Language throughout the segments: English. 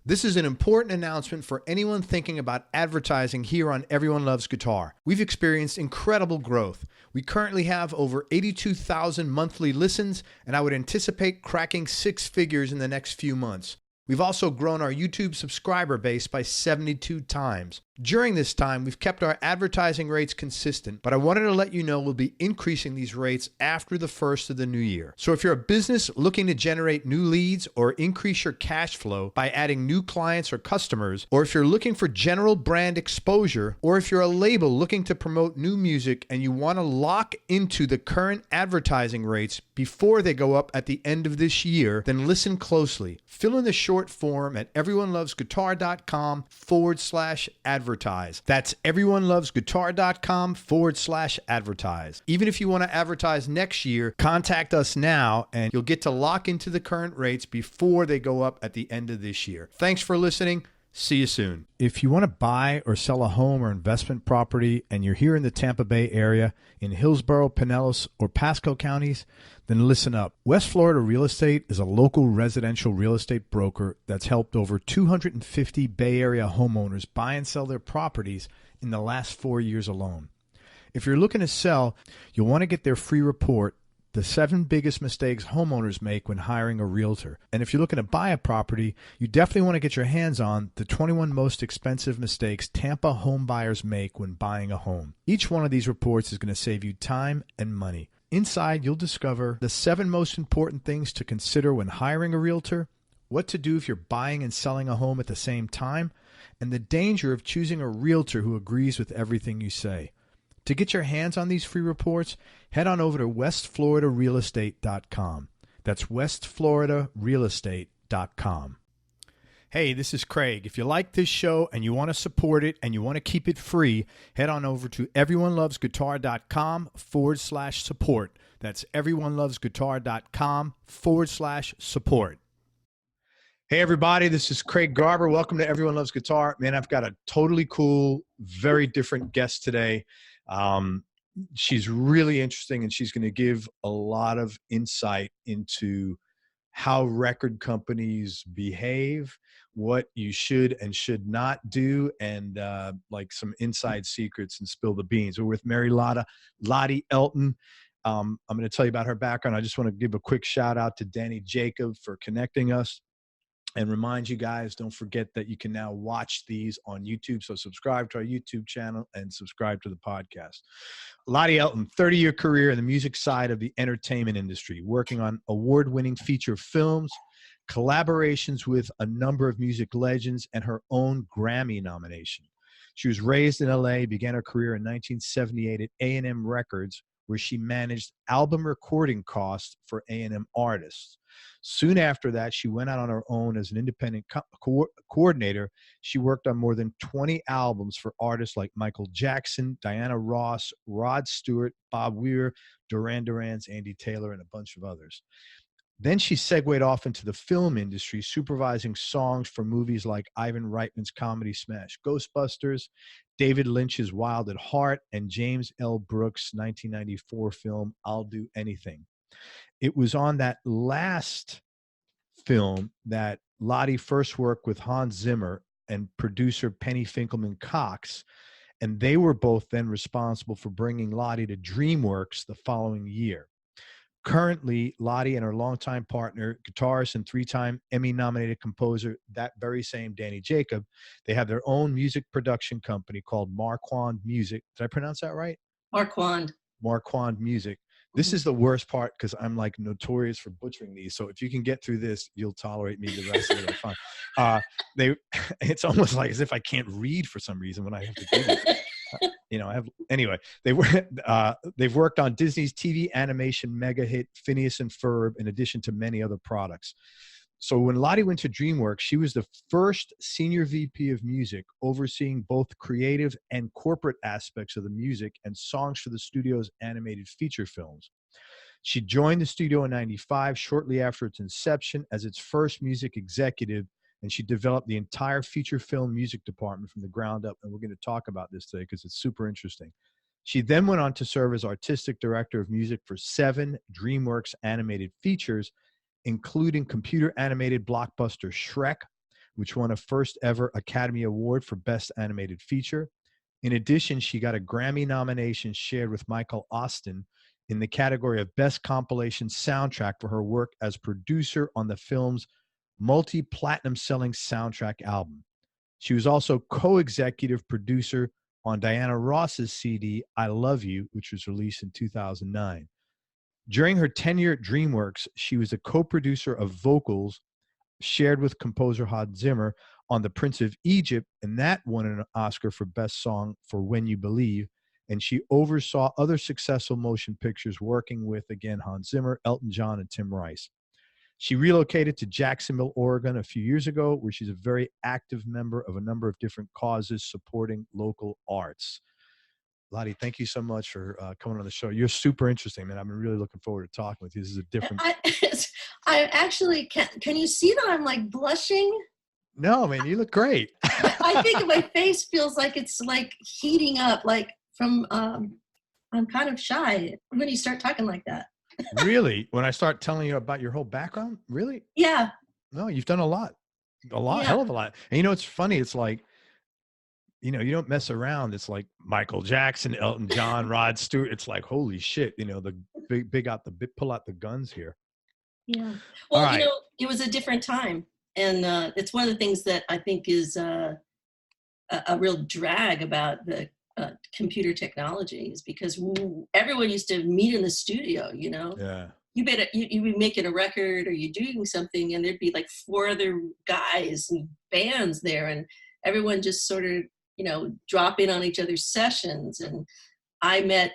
This is an important announcement for anyone thinking about advertising here on Everyone Loves Guitar. We've experienced incredible growth. We currently have over 82,000 monthly listens, and I would anticipate cracking six figures in the next few months. We've also grown our YouTube subscriber base by 72 times. During this time, we've kept our advertising rates consistent, but I wanted to let you know we'll be increasing these rates after the first of the new year. So if you're a business looking to generate new leads or increase your cash flow by adding new clients or customers, or if you're looking for general brand exposure, or if you're a label looking to promote new music and you want to lock into the current advertising rates before they go up at the end of this year, then listen closely. Fill in the short form at everyonelovesguitar.com/advertise. That's everyonelovesguitar.com/advertise. Even if you want to advertise next year, contact us now and you'll get to lock into the current rates before they go up at the end of this year. Thanks for listening. See you soon. If you want to buy or sell a home or investment property and you're here in the Tampa Bay area, in Hillsborough, Pinellas, or Pasco counties, then listen up. West Florida Real Estate is a local residential real estate broker that's helped over 250 Bay Area homeowners buy and sell their properties in the last 4 years alone. If you're looking to sell, you'll want to get their free report, The 7 Biggest Mistakes Homeowners Make When Hiring a Realtor. And if you're looking to buy a property, you definitely want to get your hands on the 21 Most Expensive Mistakes Tampa Home Buyers Make When Buying a Home. Each one of these reports is going to save you time and money. Inside, you'll discover the 7 most important things to consider when hiring a realtor, what to do if you're buying and selling a home at the same time, and the danger of choosing a realtor who agrees with everything you say. To get your hands on these free reports, head on over to westfloridarealestate.com. That's westfloridarealestate.com. Hey, this is Craig. If you like this show and you want to support it and you want to keep it free, head on over to everyonelovesguitar.com/support. That's everyonelovesguitar.com/support. Hey, everybody, this is Craig Garber. Welcome to Everyone Loves Guitar. Man, I've got a totally cool, very different guest today. She's really interesting, and she's going to give a lot of insight into how record companies behave, what you should and should not do, and like some inside secrets and spill the beans. We're with Marylata, Latie Elton. I'm going to tell you about her background. I just want to give a quick shout out to Danny Jacob for connecting us. And remind you guys, don't forget that you can now watch these on YouTube. So subscribe to our YouTube channel and subscribe to the podcast. Latie Elton, 30-year career in the music side of the entertainment industry, working on award-winning feature films, collaborations with a number of music legends, and her own Grammy nomination. She was raised in LA, began her career in 1978 at A&M Records, where she managed album recording costs for A&M artists. Soon after that, she went out on her own as an independent coordinator. She worked on more than 20 albums for artists like Michael Jackson, Diana Ross, Rod Stewart, Bob Weir, Duran Duran's, Andy Taylor, and a bunch of others. Then she segued off into the film industry, supervising songs for movies like Ivan Reitman's comedy smash Ghostbusters, David Lynch's Wild at Heart, and James L. Brooks' 1994 film I'll Do Anything. It was on that last film that Latie first worked with Hans Zimmer and producer Penny Finkelman Cox, and they were both then responsible for bringing Latie to Dreamworks the following year. Currently, Latie and her longtime partner, guitarist and 3-time Emmy-nominated composer, that very same Danny Jacob, they have their own music production company called Marquand Music. Did I pronounce that right? Marquand. Marquand Music. This is the worst part because I'm like notorious for butchering these. So if you can get through this, you'll tolerate me the rest of the time. It's almost like as if I can't read for some reason when I have to do this. They've worked on Disney's TV animation mega hit Phineas and Ferb, in addition to many other products. So when Latie went to Dreamworks, she was the first senior VP of music, overseeing both creative and corporate aspects of the music and songs for the studio's animated feature films. She joined the studio in '95, shortly after its inception, as its first music executive, and she developed the entire feature film music department from the ground up. And we're going to talk about this today because it's super interesting. She then went on to serve as artistic director of music for 7 Dreamworks animated features, including computer animated blockbuster Shrek, which won a first ever Academy Award for Best Animated Feature. In addition, she got a Grammy nomination shared with Michael Austin in the category of Best Compilation Soundtrack for her work as producer on the film's multi-platinum selling soundtrack album. She was also co-executive producer on Diana Ross's CD, I Love You, which was released in 2009. During her tenure at Dreamworks, she was a co-producer of vocals shared with composer Hans Zimmer on The Prince of Egypt, and that won an Oscar for Best Song for When You Believe. And she oversaw other successful motion pictures working with, again, Hans Zimmer, Elton John, and Tim Rice. She relocated to Jacksonville, Oregon a few years ago, where she's a very active member of a number of different causes supporting local arts. Latie, thank you so much for coming on the show. You're super interesting, man. I'm really looking forward to talking with you. This is a different... I actually can you see that I'm like blushing? No, man, you look great. I think my face feels like it's like heating up, like from, I'm kind of shy when you start talking like that. Really? When I start telling you about your whole background? Really? Yeah. No, you've done a lot, Yeah. hell of a lot. And you know, it's funny. It's like, you know, you don't mess around. It's like Michael Jackson, Elton John, Rod Stewart. It's like, holy shit, you know, the pull out the guns here. Yeah. Well, right. You know, it was a different time. And it's one of the things that I think is a real drag about the computer technology is because everyone used to meet in the studio, you know? Yeah. You'd be making a record or you're doing something and there'd be like 4 other guys and bands there and everyone just sort of, you know, drop in on each other's sessions. And I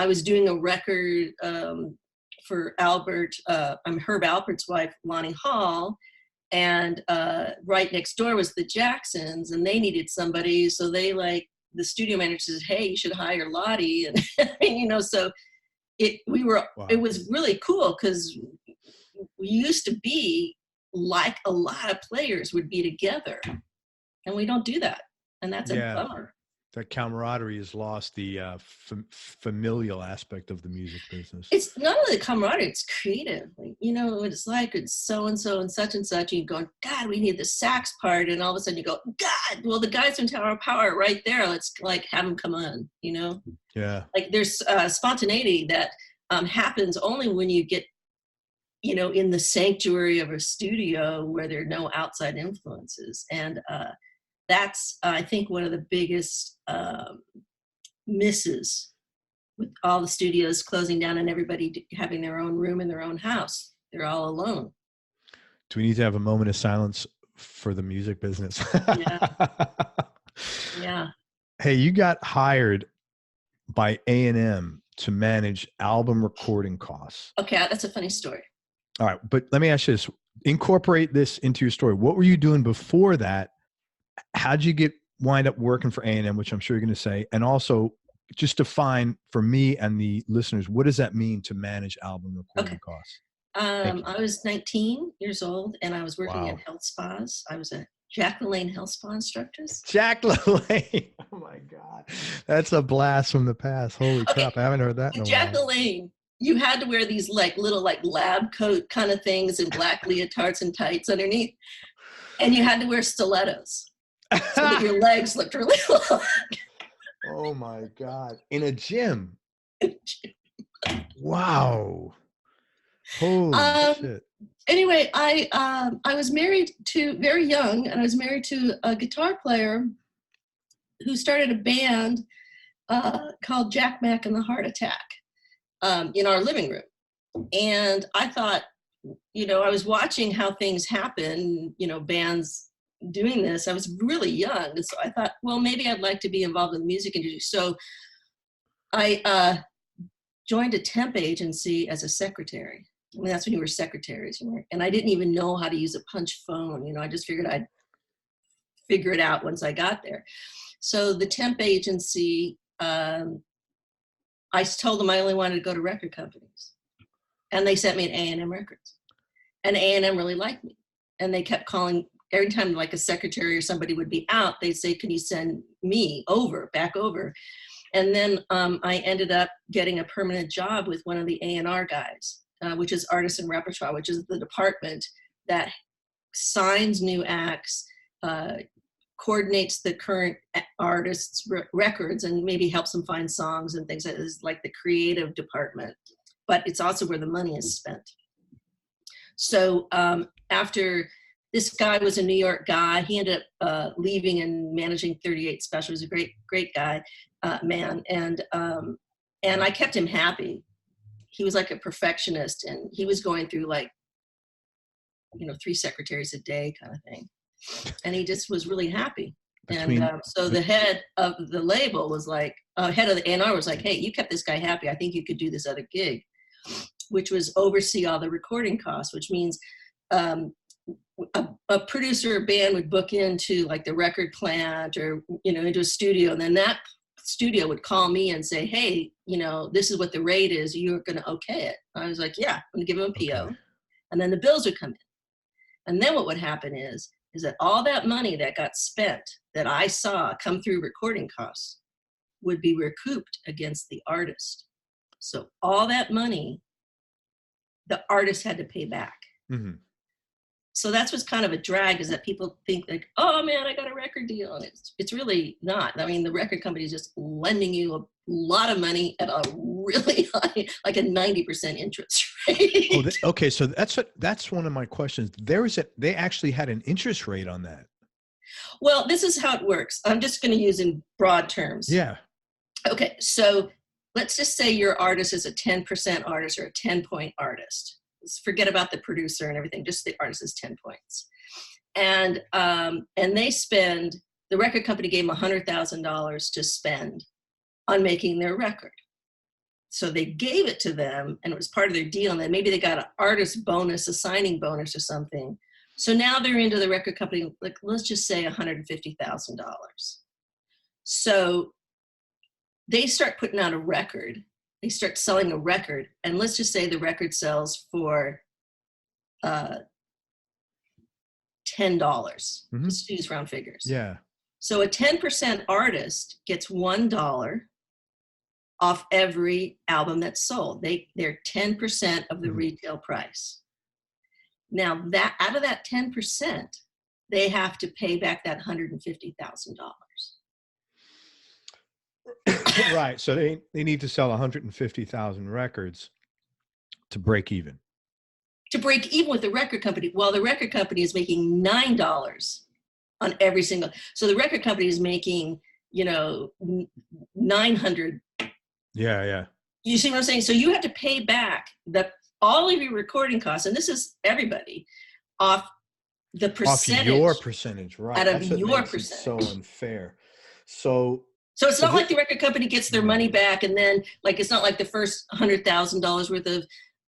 was doing a record for Albert, I'm Herb Alpert's wife, Lonnie Hall, and right next door was the Jacksons, and they needed somebody, so they the studio manager says, "Hey, you should hire Latie," and you know, so it was really cool because we used to be like a lot of players would be together, and we don't do that, and that's a bummer. That camaraderie has lost the familial aspect of the music business. It's not only the camaraderie, it's creative. You know what it's like, it's so-and-so and such and such, and you go, God, we need the sax part, and all of a sudden you go, God, well, the guys from Tower of Power right there, let's like have them come on, you know? Yeah. Like there's spontaneity that happens only when you get, you know, in the sanctuary of a studio where there are no outside influences. And that's, I think, one of the biggest misses with all the studios closing down and everybody having their own room in their own house. They're all alone. Do we need to have a moment of silence for the music business? Yeah. Yeah. Hey, you got hired by A&M to manage album recording costs. Okay, that's a funny story. All right, but let me ask you this. Incorporate this into your story. What were you doing before that? How'd you wind up working for A&M, which I'm sure you're going to say, and also just define for me and the listeners, what does that mean to manage album recording costs? I was 19 years old and I was working at health spas. I was a Jack LaLanne health spa instructor. Jack LaLanne. Oh my God. That's a blast from the past. Holy crap. I haven't heard that in a Jack while. LaLanne, you had to wear these like little like lab coat kind of things and black leotards and tights underneath. And you had to wear stilettos. So that your legs looked really long. Oh my God. In a gym. Wow. Holy shit. Anyway, I was married to, very young, and I was married to a guitar player who started a band called Jack Mack and the Heart Attack in our living room. And I thought, you know, I was watching how things happen, you know, bands doing this. I was really young, and so I thought, well, maybe I'd like to be involved in the music industry. So I joined a temp agency as a secretary. I mean, that's when you were secretaries, and I didn't even know how to use a punch phone. You know, I just figured I'd figure it out once I got there. So the temp agency, I told them I only wanted to go to record companies, and they sent me at A&M Records, and A&M really liked me, and they kept calling. Every time like a secretary or somebody would be out, they'd say, can you send me back over? And then I ended up getting a permanent job with one of the A&R guys, which is Artists and Repertoire, which is the department that signs new acts, coordinates the current artists' records, and maybe helps them find songs and things. That is like the creative department, but it's also where the money is spent. So after this guy was a New York guy, he ended up leaving and managing 38 Special. He was a great guy, man, and I kept him happy. He was like a perfectionist, and he was going through like, 3 secretaries a day kind of thing, and he just was really happy. So the head of the label was like, head of the A&R was like, hey, you kept this guy happy. I think you could do this other gig, which was oversee all the recording costs, which means a producer or band would book into like the record plant or, into a studio. And then that studio would call me and say, hey, this is what the rate is. You're going to okay it. I was like, yeah, I'm going to give him a PO. Okay. And then the bills would come in. And then what would happen is that all that money that got spent that I saw come through recording costs would be recouped against the artist. So all that money, the artist had to pay back. Mm-hmm. So that's what's kind of a drag, is that people think like, oh man, I got a record deal. And it's really not. I mean, the record company is just lending you a lot of money at a really high, like a 90% interest rate. Okay. So that's one of my questions. They actually had an interest rate on that. Well, this is how it works. I'm just going to use in broad terms. Yeah. Okay. So let's just say your artist is a 10% artist or a 10-point artist. Forget about the producer and everything, just the artist is 10 points. And the record company gave them $100,000 to spend on making their record. So they gave it to them and it was part of their deal. And then maybe they got an artist bonus, a signing bonus or something. So now they're into the record company, like let's just say $150,000. So they start putting out a record. They start selling a record, and let's just say the record sells for $10. Mm-hmm. Just use round figures. Yeah. So a 10% artist gets $1 off every album that's sold. They're 10% of the mm-hmm. retail price. Now that out of that 10%, they have to pay back that $150,000. Right. So they need to sell 150,000 records to break even. To break even with the record company. Well, the record company is making $9 on every single. So the record company is making, 900. Yeah. You see what I'm saying? So you have to pay back all of your recording costs, and this is everybody, off the percentage. Off your percentage, right. Out of your percentage. So unfair. So it's not like the record company gets their money back and then like it's not like the first $100,000 worth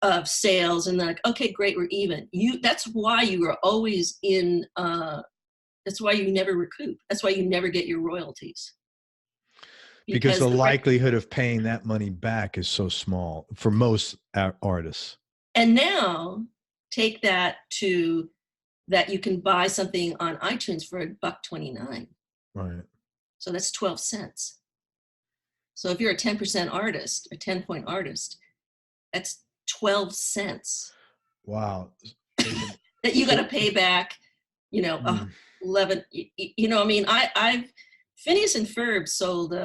of sales and they're like, okay, great, we're even. That's why you are always in. That's why you never recoup. That's why you never get your royalties. Because the likelihood of paying that money back is so small for most artists. And now take that to that you can buy something on iTunes for $1.29. Right. So that's 12 cents. So if you're a 10% artist, a 10-point artist, that's 12 cents. Wow. That you got to pay back, 11. I mean, Phineas and Ferb sold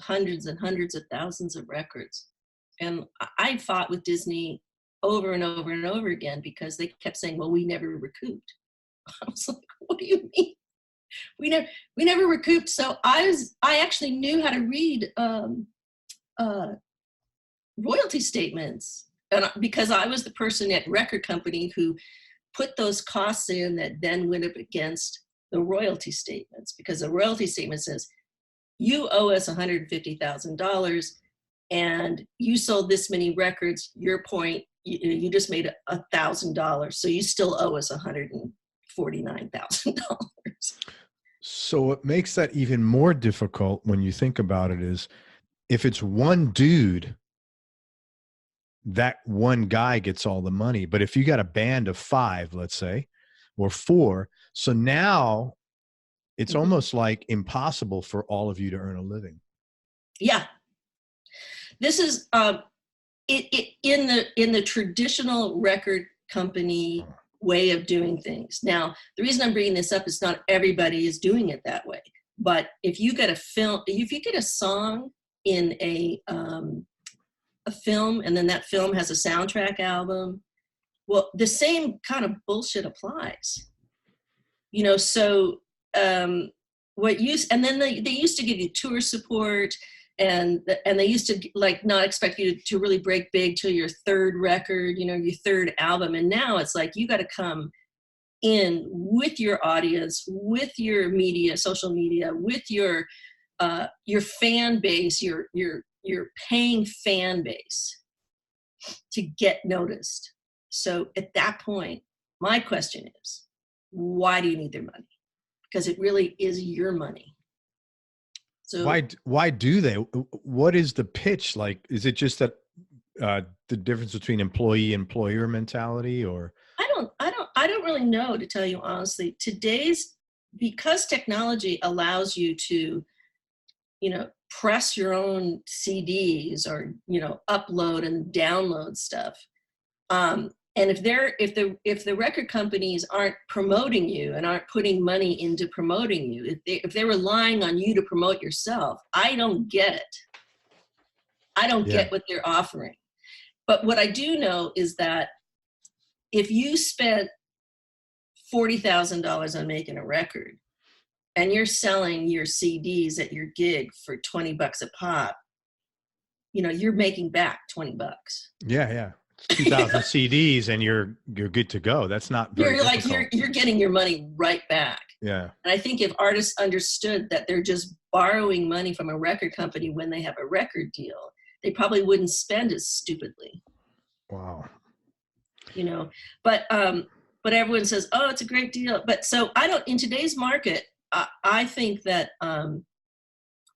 hundreds and hundreds of thousands of records. And I fought with Disney over and over and over again because they kept saying, well, we never recouped. I was like, what do you mean? We never recouped. So I actually knew how to read royalty statements, and because I was the person at record company who put those costs in that then went up against the royalty statements, because the royalty statement says you owe us $150,000 and you sold this many records. Your point, you just made $1,000, so you still owe us $149,000. So what makes that even more difficult when you think about it is if it's one dude, that one guy gets all the money. But if you got a band of 5, let's say, or 4, so now it's mm-hmm. almost like impossible for all of you to earn a living. Yeah. This is in the traditional record company way of doing things. Now, the reason I'm bringing this up is not everybody is doing it that way. But if you get if you get a song in a film, and then that film has a soundtrack album, well, the same kind of bullshit applies. So and then they used to give you tour support, and they used to like not expect you to really break big till your third record, your third album. And now it's like you got to come in with your audience, with your media, social media, with your fan base, your paying fan base to get noticed. So at that point, my question is, why do you need their money? Because it really is your money. So why do they? What is the pitch? Like, is it just that the difference between employee-employer mentality, or? I don't really know, to tell you honestly. Because technology allows you to, press your own CDs or, upload and download stuff. And if the record companies aren't promoting you and aren't putting money into promoting you, if they're relying on you to promote yourself, I don't get it. I don't get what they're offering. But what I do know is that if you spent $40,000 on making a record and you're selling your CDs at your gig for $20 a pop, you're making back $20. Yeah. 2,000 CDs and you're good to go. That's not very difficult. You're getting your money right back. Yeah. And I think if artists understood that they're just borrowing money from a record company when they have a record deal, they probably wouldn't spend as stupidly. Wow. But everyone says, oh, it's a great deal. But so in today's market, I think that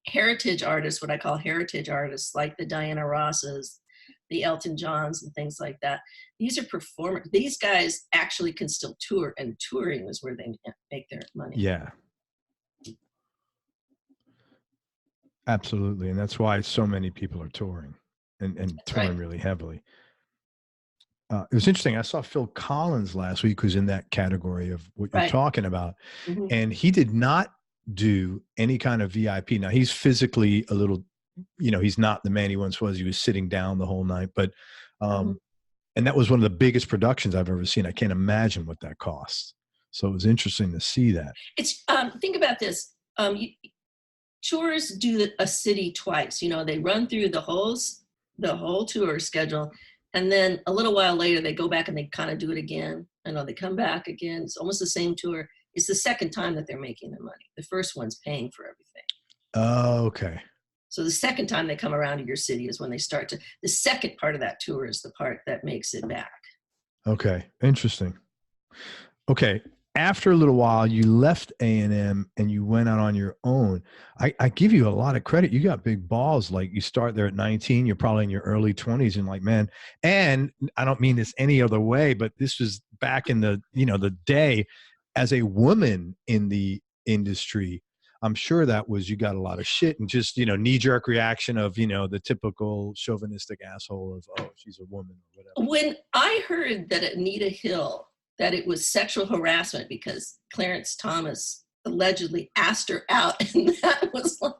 heritage artists, what I call heritage artists, like the Diana Rosses, the Elton Johns and things like that, these are performers. These guys actually can still tour, and touring is where they make their money. Yeah. Absolutely. And that's why so many people are touring and touring really heavily. It was interesting. I saw Phil Collins last week, who's in that category of what you're talking about. Mm-hmm. And he did not do any kind of VIP. Now, he's physically a little, he's not the man he once was. He was sitting down the whole night. But, and that was one of the biggest productions I've ever seen. I can't imagine what that costs. So it was interesting to see that. It's, think about this. Tours do a city twice. They run through the whole tour schedule. And then a little while later, they go back and they kind of do it again. They come back again. It's almost the same tour. It's the second time that they're making their money. The first one's paying for everything. Oh, okay. So the second time they come around to your city is when they start the second part of that tour is the part that makes it back. Okay. Interesting. Okay. After a little while, you left A&M and you went out on your own. I give you a lot of credit. You got big balls. Like, you start there at 19, you're probably in your early 20s, and like, man, and I don't mean this any other way, but this was back in the, the day as a woman in the industry. I'm sure you got a lot of shit and just, knee-jerk reaction of, the typical chauvinistic asshole of, oh, she's a woman or whatever. When I heard that Anita Hill, that it was sexual harassment because Clarence Thomas allegedly asked her out, and that was like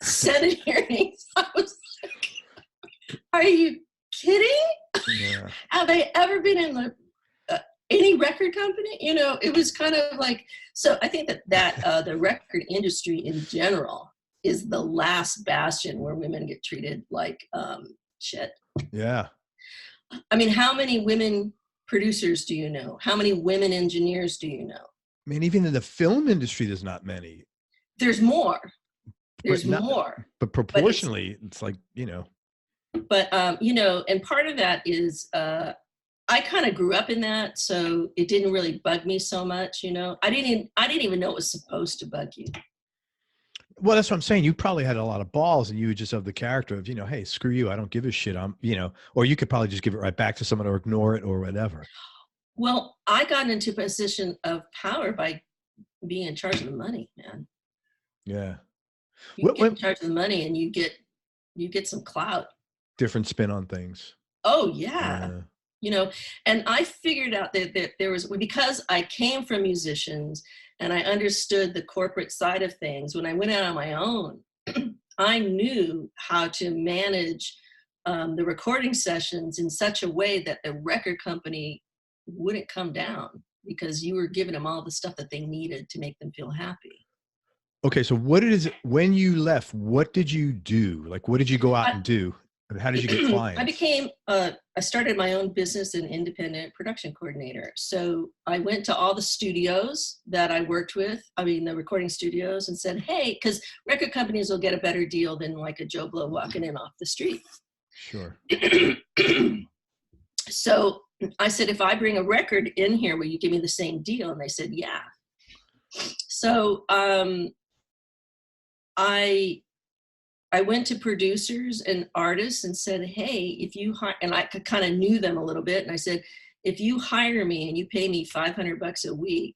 Senate hearings, I was like, are you kidding? Yeah. Have they ever been in any record company? It was kind of like, so I think that the record industry in general is the last bastion where women get treated like shit. Yeah. I mean, how many women producers do you know? How many women engineers do you know? I mean, even in the film industry, there's not many. There's more. There's more. But proportionally, it's like, But, and part of that is, I kind of grew up in that, so it didn't really bug me so much, I didn't even know it was supposed to bug you. Well, that's what I'm saying. You probably had a lot of balls, and you were just of the character of, hey, screw you. I don't give a shit. Or you could probably just give it right back to someone or ignore it or whatever. Well, I got into a position of power by being in charge of the money, man. Yeah. You get in charge of the money and you get some clout. Different spin on things. Oh, yeah. you know. And I figured out that there was, because I came from musicians and I understood the corporate side of things, when I went out on my own, I knew how to manage the recording sessions in such a way that the record company wouldn't come down, because you were giving them all the stuff that they needed to make them feel happy. Okay, so what is it, when you left, what did you do? Like, what did you go out and do? And how did you get clients? I started my own business, an independent production coordinator. So I went to all the studios that I worked with, the recording studios, and said, hey, because record companies will get a better deal than like a Joe Blow walking in off the street. Sure. So I said, if I bring a record in here, will you give me the same deal? And they said, yeah. So I went to producers and artists and said, hey, if you hire, and I kind of knew them a little bit. And I said, if you hire me and you pay me $500 a week,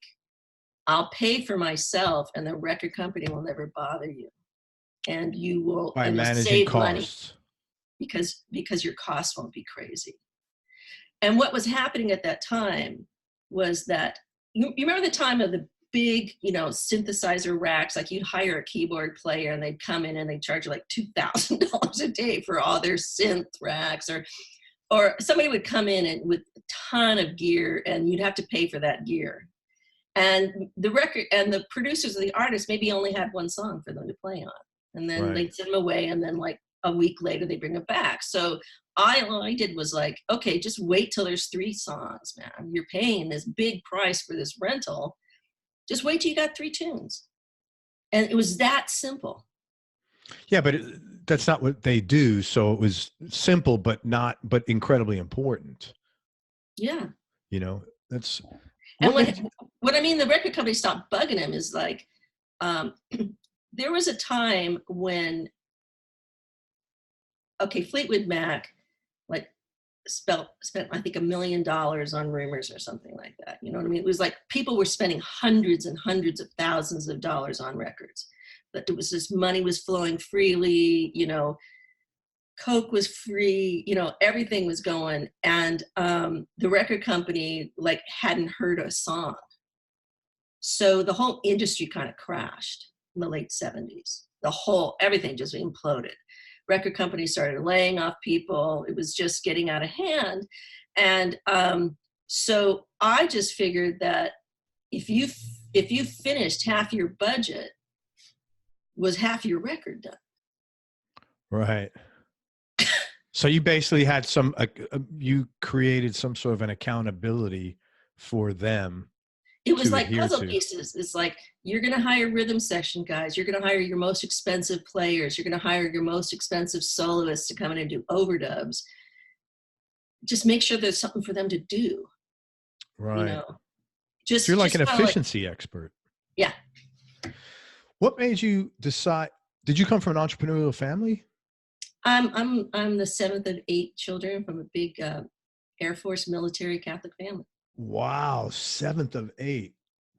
I'll pay for myself and the record company will never bother you. And you will save costs. money because your costs won't be crazy. And what was happening at that time was that, you remember the time of the big, synthesizer racks, like you'd hire a keyboard player and they'd come in and they'd charge you like $2,000 a day for all their synth racks, or somebody would come in and with a ton of gear and you'd have to pay for that gear. And the record and the producers of the artists maybe only had one song for them to play on. And then they'd send them away, and then like a week later they bring it back. So all I did was like, okay, just wait till there's 3 songs, man. You're paying this big price for this rental. Just wait till you got 3 tunes. And it was that simple. Yeah, but that's not what they do. So it was simple, but incredibly important. Yeah. That's. And what I mean, the record company stopped bugging him is like, there was a time when, Fleetwood Mac, like spent I think $1 million on Rumors or something like that. You know what I mean? It was like people were spending hundreds and hundreds of thousands of dollars on records. But it was this money was flowing freely, Coke was free, everything was going. And the record company like hadn't heard a song. So the whole industry kind of crashed in the late 70s. Everything just imploded. Record companies started laying off people. It was just getting out of hand. And so I just figured that if you finished half your budget, was half your record done. Right. So you basically had you created some sort of an accountability for them. It was like puzzle pieces. It's like, you're going to hire rhythm section guys. You're going to hire your most expensive players. You're going to hire your most expensive soloists to come in and do overdubs. Just make sure there's something for them to do. Right. So you're like an efficiency expert. Yeah. What made you decide? Did you come from an entrepreneurial family? I'm the 7th of 8 children from a big Air Force military Catholic family. Wow, 7th of 8.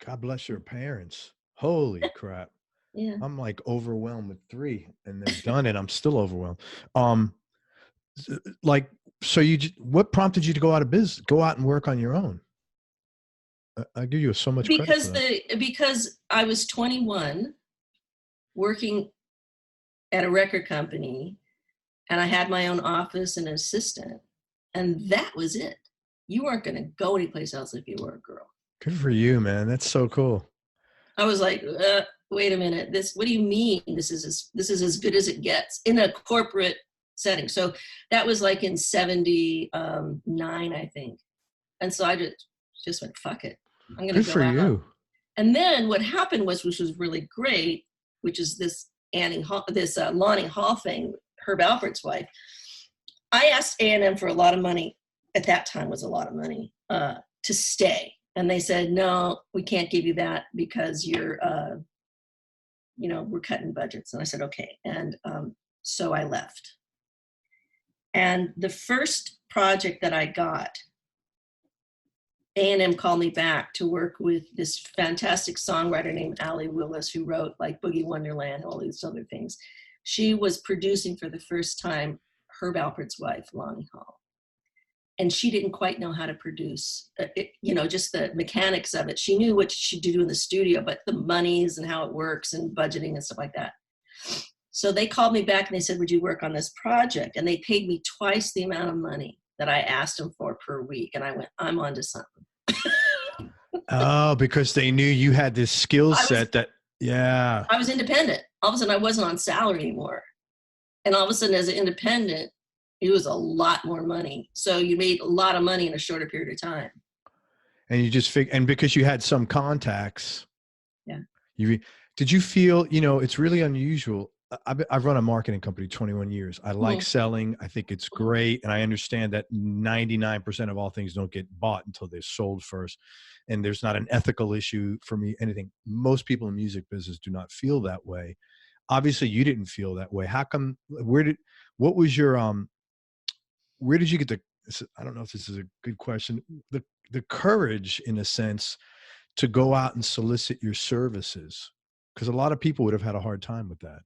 God bless your parents. Holy crap. Yeah. I'm like overwhelmed with 3, and they're done, and I'm still overwhelmed. So what prompted you to go out and work on your own? I give you so much credit for that. Because I was 21, working at a record company, and I had my own office and an assistant, and that was it. You weren't going to go anyplace else if you were a girl. Good for you, man. That's so cool. I was like, wait a minute. What do you mean? This is as good as it gets in a corporate setting. So that was like in 79, I think. And so I just went, fuck it. I'm going to go out. Good for you. And then what happened which was really great, which is this Lonnie Hall thing, Herb Alpert's wife. I asked A&M for a lot of money. At that time was a lot of money to stay. And they said, no, we can't give you that because you're, we're cutting budgets. And I said, okay. And so I left. And the first project that I got, A&M called me back to work with this fantastic songwriter named Allie Willis, who wrote like Boogie Wonderland and all these other things. She was producing for the first time Herb Alpert's wife, Lonnie Hall. and she didn't quite know how to produce, just the mechanics of it. She knew what she should do in the studio, but the monies and how it works and budgeting and stuff like that. So they called me back and they said, would you work on this project? And they paid me twice the amount of money that I asked them for per week. And I went, I'm onto something. Oh, because they knew you had this skill set I was independent. All of a sudden I wasn't on salary anymore. And all of a sudden as an independent, it was a lot more money. So you made a lot of money in a shorter period of time. And you just and because you had some contacts. Yeah. Did you feel, it's really unusual. I've run a marketing company 21 years. I like selling. I think it's great. And I understand that 99% of all things don't get bought until they're sold first. And there's not an ethical issue for me, anything. Most people in music business do not feel that way. Obviously you didn't feel that way. How come, where did you get I don't know if this is a good question, the courage in a sense to go out and solicit your services? Because a lot of people would have had a hard time with that.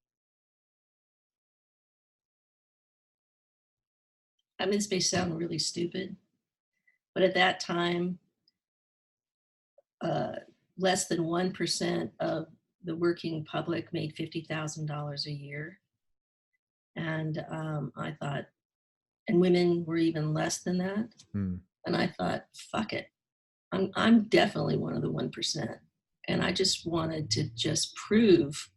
I mean, this may sound really stupid, but at that time, less than 1% of the working public made $50,000 a year. And I thought, and women were even less than that. And I thought, fuck it. I'm definitely one of the 1%. And I just wanted to just prove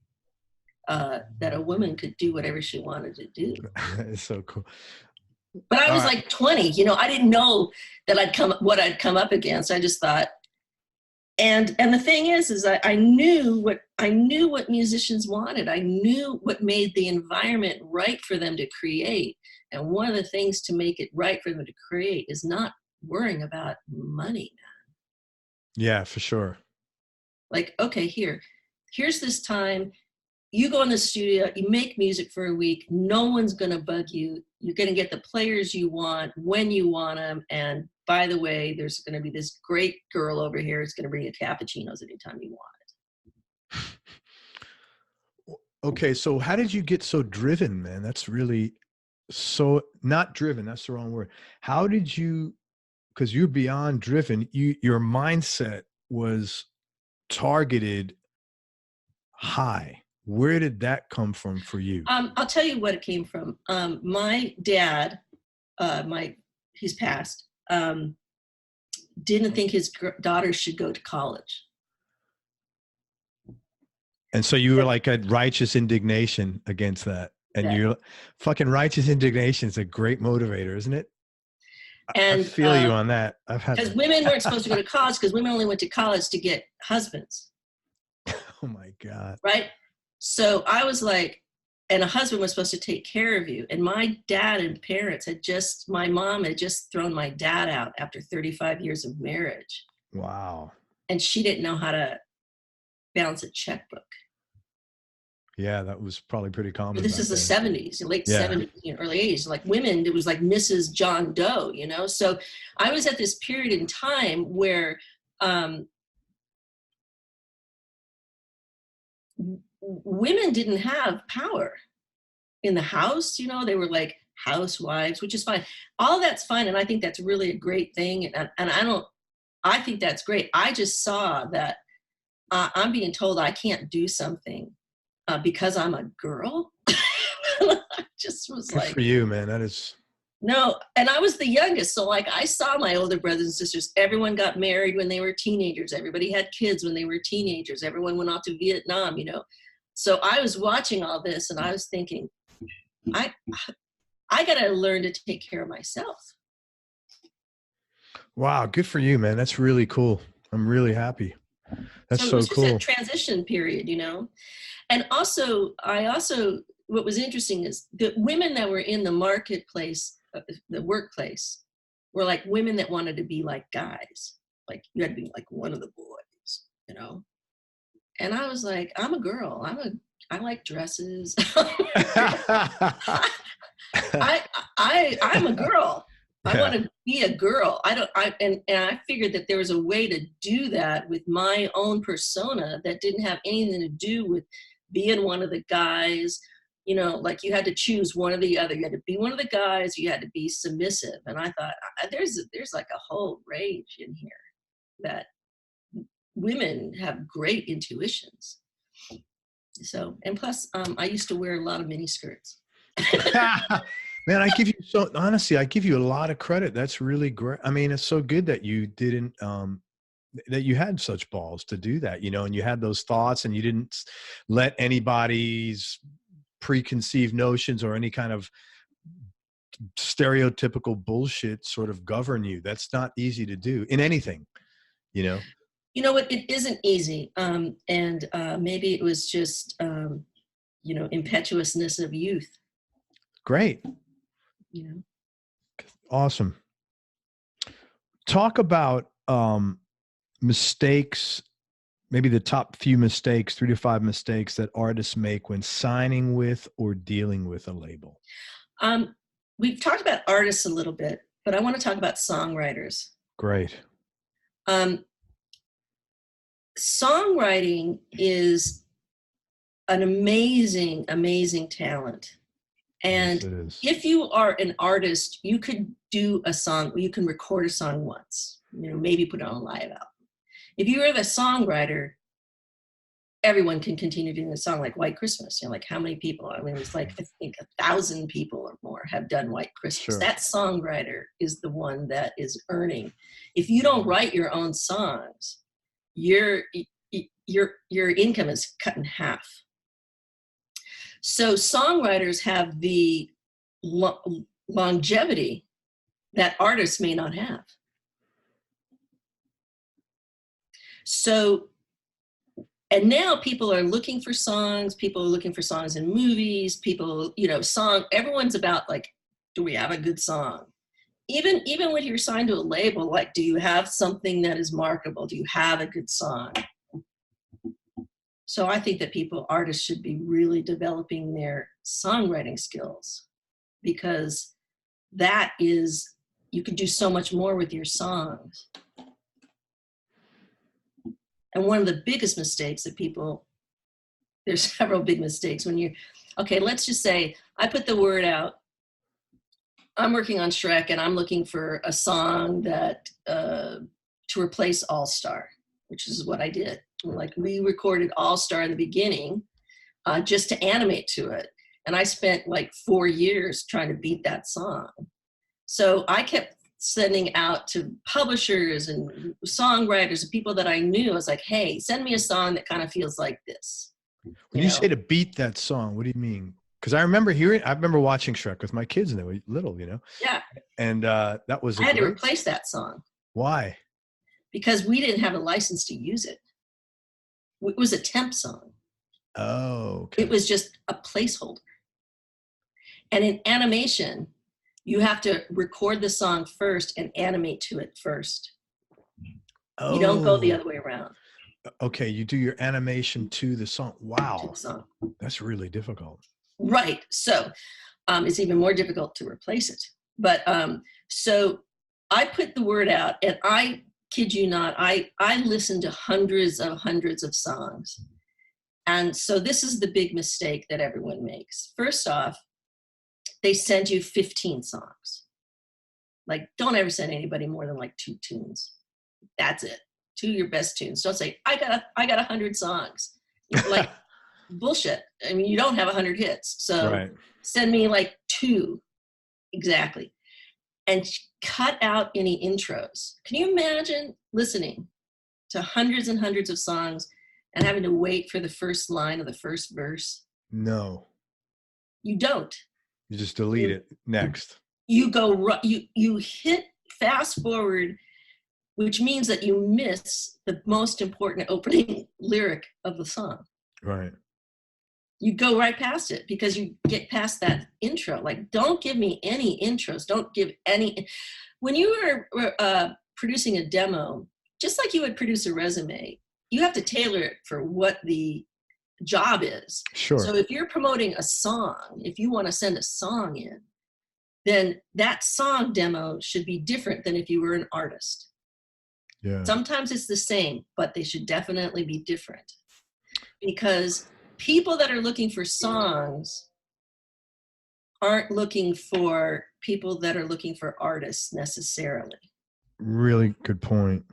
that a woman could do whatever she wanted to do. It's so cool. But I was like 20, I didn't know that what I'd come up against. I just thought, and the thing is I knew what musicians wanted. I knew what made the environment right for them to create. And one of the things to make it right for them to create is not worrying about money, man. Yeah, for sure. Like, okay, here's this time. You go in the studio, you make music for a week. No one's going to bug you. You're going to get the players you want when you want them. And by the way, there's going to be this great girl over here who's going to bring you cappuccinos anytime you want it. Okay, so how did you get so driven, man? That's really so not driven. That's the wrong word. How did you, because you're beyond driven, your mindset was targeted high. Where did that come from for you? I'll tell you what it came from. My dad, he's passed, didn't think his daughter should go to college. And so you were like a righteous indignation against that. And you're fucking righteous indignation is a great motivator, isn't it? And I feel you on that. Because women weren't supposed to go to college because women only went to college to get husbands. Oh my God. Right? So I was like, and a husband was supposed to take care of you. And my dad and parents my mom had just thrown my dad out after 35 years of marriage. Wow. And she didn't know how to balance a checkbook. Yeah, that was probably pretty common. But this is the 70s, late 70s, early 80s. Like women, it was like Mrs. John Doe, So I was at this period in time where women didn't have power in the house. They were like housewives, which is fine. All that's fine. And I think that's really a great thing. And I think that's great. I just saw that I'm being told I can't do something because I'm a girl. I just was Good for you, man. That is. No. And I was the youngest. So like I saw my older brothers and sisters, everyone got married when they were teenagers. Everybody had kids when they were teenagers. Everyone went off to Vietnam, So I was watching all this and I was thinking, I got to learn to take care of myself. Wow. Good for you, man. That's really cool. I'm really happy. That's so cool. It was just a transition period, And what was interesting is the women that were in the marketplace, the workplace, were like women that wanted to be like guys. Like you had to be like one of the boys, And I was like, I'm a girl. I like dresses. I'm a girl. I want to be a girl. And I figured that there was a way to do that with my own persona that didn't have anything to do with being one of the guys, you know, like you had to choose one or the other. You had to be one of the guys, you had to be submissive. And I thought, there's like a whole range in here that women have great intuitions. So, and plus, I used to wear a lot of mini skirts. Man, honestly, I give you a lot of credit. That's really great. I mean, it's so good that you didn't, that you had such balls to do that, you know, and you had those thoughts and you didn't let anybody's preconceived notions or any kind of stereotypical bullshit sort of govern you. That's not easy to do in anything, you know? You know what? It isn't easy. And maybe it was just, you know, impetuousness of youth. Great. You know? Awesome. Talk about mistakes, maybe the top few mistakes, 3 to 5 mistakes that artists make when signing with or dealing with a label. We've talked about artists a little bit, but I want to talk about songwriters. Great. Songwriting is an amazing, amazing talent. And Yes, if you are an artist, you could do a song, you can record a song once, you know, maybe put it on a live album. If you are the songwriter, everyone can continue doing a song like White Christmas. You know, like how many people? I mean, it's like, I think 1,000 people or more have done White Christmas. Sure. That songwriter is the one that is earning. If you don't write your own songs, your income is cut in half. So songwriters have the longevity that artists may not have. So, and now people are looking for songs, people are looking for songs in movies, people, you know, everyone's about like, do we have a good song? Even when you're signed to a label, like, do you have something that is marketable? Do you have a good song? So I think that artists should be really developing their songwriting skills, because that is, you can do so much more with your songs. And one of the biggest mistakes that there's several big mistakes when okay, let's just say I put the word out, I'm working on Shrek and I'm looking for a song that, to replace All Star, which is what I did. Like we recorded All Star in the beginning, just to animate to it. And I spent like 4 years trying to beat that song. So I kept sending out to publishers and songwriters and people that I knew. I was like, hey, send me a song that kind of feels like this. When you say to beat that song, what do you mean? Because I remember watching Shrek with my kids and they were little, you know? Yeah. And that was I had to replace that song. Why? Because we didn't have a license to use it. It was a temp song. Oh, okay. It was just a placeholder. And in animation, you have to record the song first and animate to it first. Oh. You don't go the other way around. Okay, you do your animation to the song. Wow. To the song. That's really difficult. Right. So it's even more difficult to replace it. But so I put the word out, and I kid you not, I listened to hundreds of songs. And so this is the big mistake that everyone makes. First off, they send you 15 songs. Like, don't ever send anybody more than like 2 tunes. That's it. 2 of your best tunes. Don't say, I got 100 songs. Like, bullshit. I mean, you don't have 100 hits. So Send me like 2 exactly. And cut out any intros. Can you imagine listening to hundreds and hundreds of songs and having to wait for the first line of the first verse? No. You don't. You just delete it. Next. You go, you hit fast forward, which means that you miss the most important opening lyric of the song. Right. You go right past it because you get past that intro. Like, don't give me any intros. Don't give any. When you are producing a demo, just like you would produce a resume, you have to tailor it for what the job is. Sure. So if you're promoting a song, if you want to send a song in, then that song demo should be different than if you were an artist. Yeah. Sometimes it's the same, but they should definitely be different, because people that are looking for songs aren't looking for people that are looking for artists necessarily. Really good point.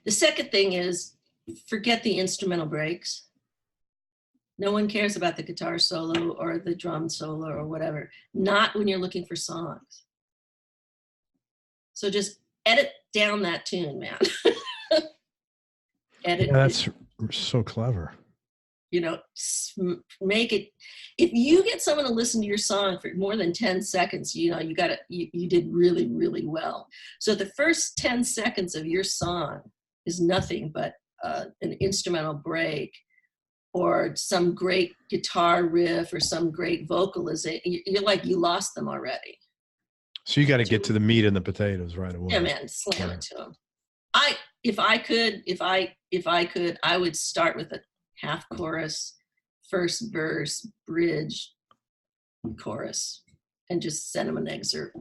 The second thing is forget the instrumental breaks. No one cares about the guitar solo or the drum solo or whatever. Not when you're looking for songs. So just edit down that tune, man. Edit. Yeah, that's so clever. You know, make it. If you get someone to listen to your song for more than 10 seconds, you know, you did really, really well. So the first 10 seconds of your song is nothing but an instrumental break or some great guitar riff or some great vocalization. You're like, you lost them already. So you got to get to the meat and the potatoes right away. Yeah, man, slam it to them. If I could, I would start with a half chorus, first verse, bridge, chorus, and just send them an excerpt.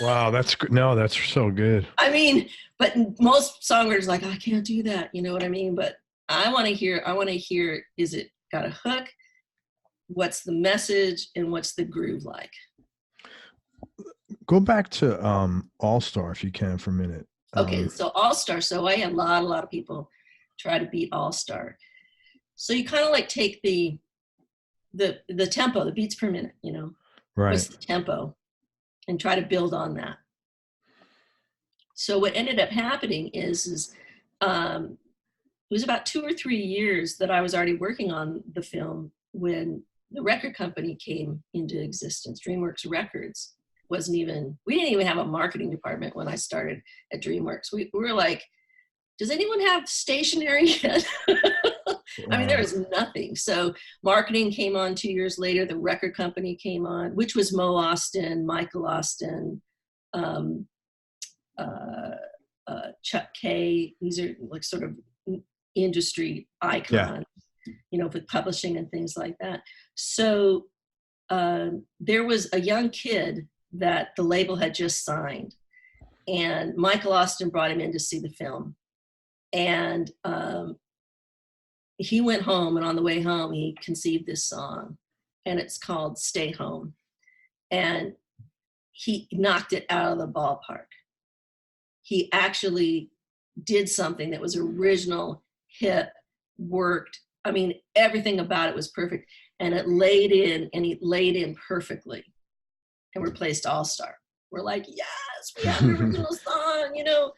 Wow, that's good. No, that's so good. I mean, but most songwriters are like, I can't do that. You know what I mean? But I want to hear, is it got a hook? What's the message and what's the groove like? Go back to All Star if you can for a minute. Okay, so All Star. So I had a lot of people try to beat All Star. So you kind of like take the tempo, the beats per minute, you know, right? What's the tempo, and try to build on that. So what ended up happening is it was about 2 or 3 years that I was already working on the film when the record company came into existence. Dreamworks Records we didn't even have a marketing department when I started at Dreamworks. We were like, does anyone have stationery yet? I mean, there was nothing. So marketing came on 2 years later. The record company came on, which was Mo Austin, Michael Austin, Chuck K. These are like sort of industry icons, you know, with publishing and things like that. So there was a young kid that the label had just signed, and Michael Austin brought him in to see the film. And he went home, and on the way home, he conceived this song, and it's called Stay Home. And he knocked it out of the ballpark. He actually did something that was original, hip, worked. I mean, everything about it was perfect. And it laid in, and he laid in perfectly and replaced All Star. We're like, yes, we have an original song, you know.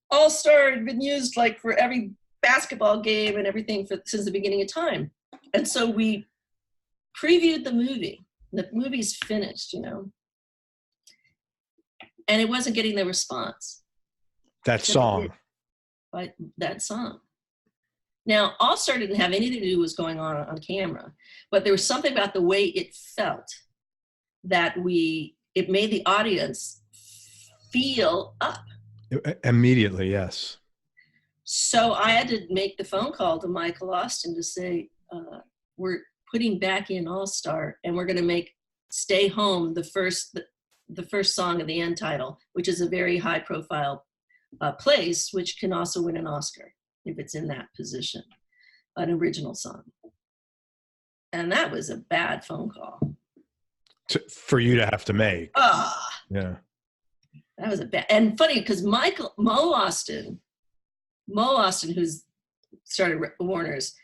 All Star had been used like for every basketball game and everything since the beginning of time. And so we previewed the movie. The movie's finished, you know. And it wasn't getting the response. That song. But that song. Now, All Star didn't have anything to do with what was going on camera, but there was something about the way it felt that it made the audience feel up. Immediately, yes. So I had to make the phone call to Michael Austin to say, we're putting back in All Star, and we're going to make Stay Home the first song of the end title, which is a very high profile place, which can also win an Oscar if it's in that position, an original song. And that was a bad phone call. For you to have to make. Yeah. That was a bad, and funny because Mo Austin, who's started Warner's,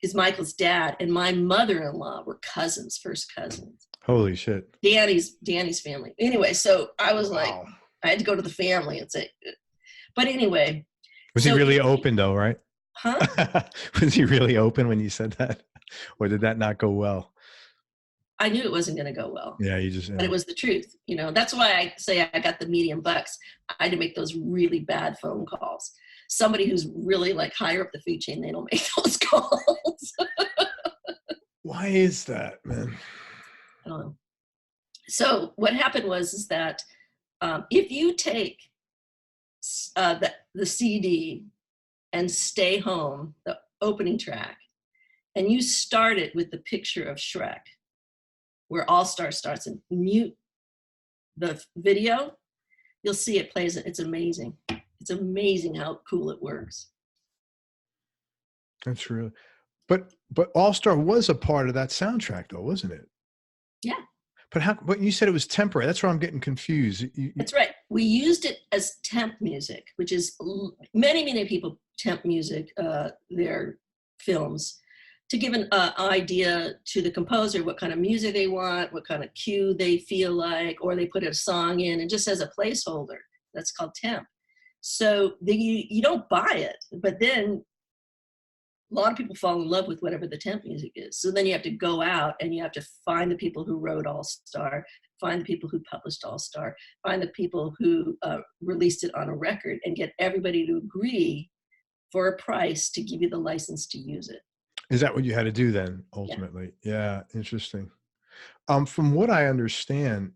is Michael's dad, and my mother-in-law were cousins, first cousins. Holy shit. Danny's family. Anyway, so I was like, I had to go to the family and say, but anyway. Was he really open though, right? Huh? Was he really open when you said that? Or did that not go well? I knew it wasn't going to go well. Yeah, but it was the truth. You know, that's why I say I got the medium bucks. I had to make those really bad phone calls. Somebody who's really like higher up the food chain, they don't make those calls. Why is that, man? I don't know. So what happened is that if you take the CD and Stay Home, the opening track, and you start it with the picture of Shrek, where All Star starts, and mute the video, you'll see it plays. It's amazing. It's amazing how cool it works. That's really, but All Star was a part of that soundtrack though, wasn't it? Yeah, But how, but you said it was temporary. That's where I'm getting confused. that's right. We used it as temp music, which is many people temp music their films to give an idea to the composer what kind of music they want, what kind of cue they feel like, or they put a song in and just as a placeholder. That's called temp. So you don't buy it, but then a lot of people fall in love with whatever the temp music is. So then you have to go out and you have to find the people who wrote All Star, find the people who published All Star, find the people who released it on a record, and get everybody to agree for a price to give you the license to use it. Is that what you had to do then ultimately? Yeah, interesting. From what I understand,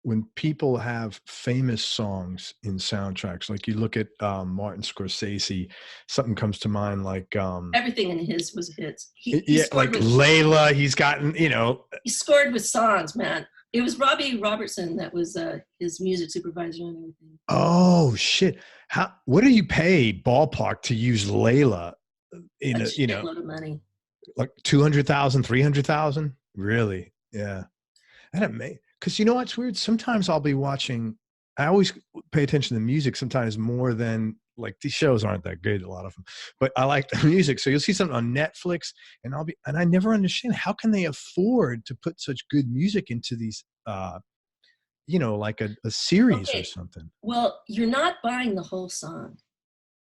when people have famous songs in soundtracks, like you look at Martin Scorsese, something comes to mind like everything in his was hits. He yeah, like Layla. He's gotten, you know, he scored with songs, man. It was Robbie Robertson that was his music supervisor and everything. Oh shit! What do you pay ballpark to use Layla? In a, you know, a lot of money. Like 200,000, 300,000. Really? Yeah. And it may, because you know what's weird? Sometimes I'll be watching, I always pay attention to music sometimes more than, like, these shows aren't that good, a lot of them, but I like the music. So you'll see something on Netflix and I never understand, how can they afford to put such good music into these, you know, like a series or something? Well, you're not buying the whole song.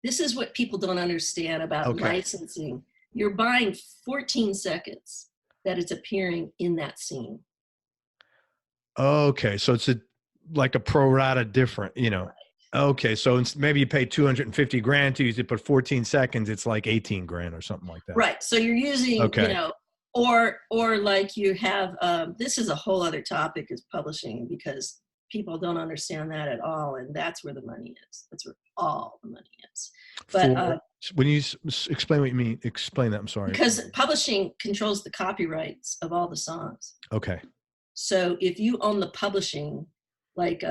This is what people don't understand about licensing. You're buying 14 seconds that it's appearing in that scene. Okay. So it's like a pro rata different, you know. Okay. So maybe you pay 250 grand to use it, but 14 seconds, it's like 18 grand or something like that. Right. So you're using, you know, or like you have, this is a whole other topic, is publishing, because people don't understand that at all. And that's where the money is. That's where all the money is. But when you explain what you mean, explain that. I'm sorry. Because publishing controls the copyrights of all the songs. Okay. So if you own the publishing, like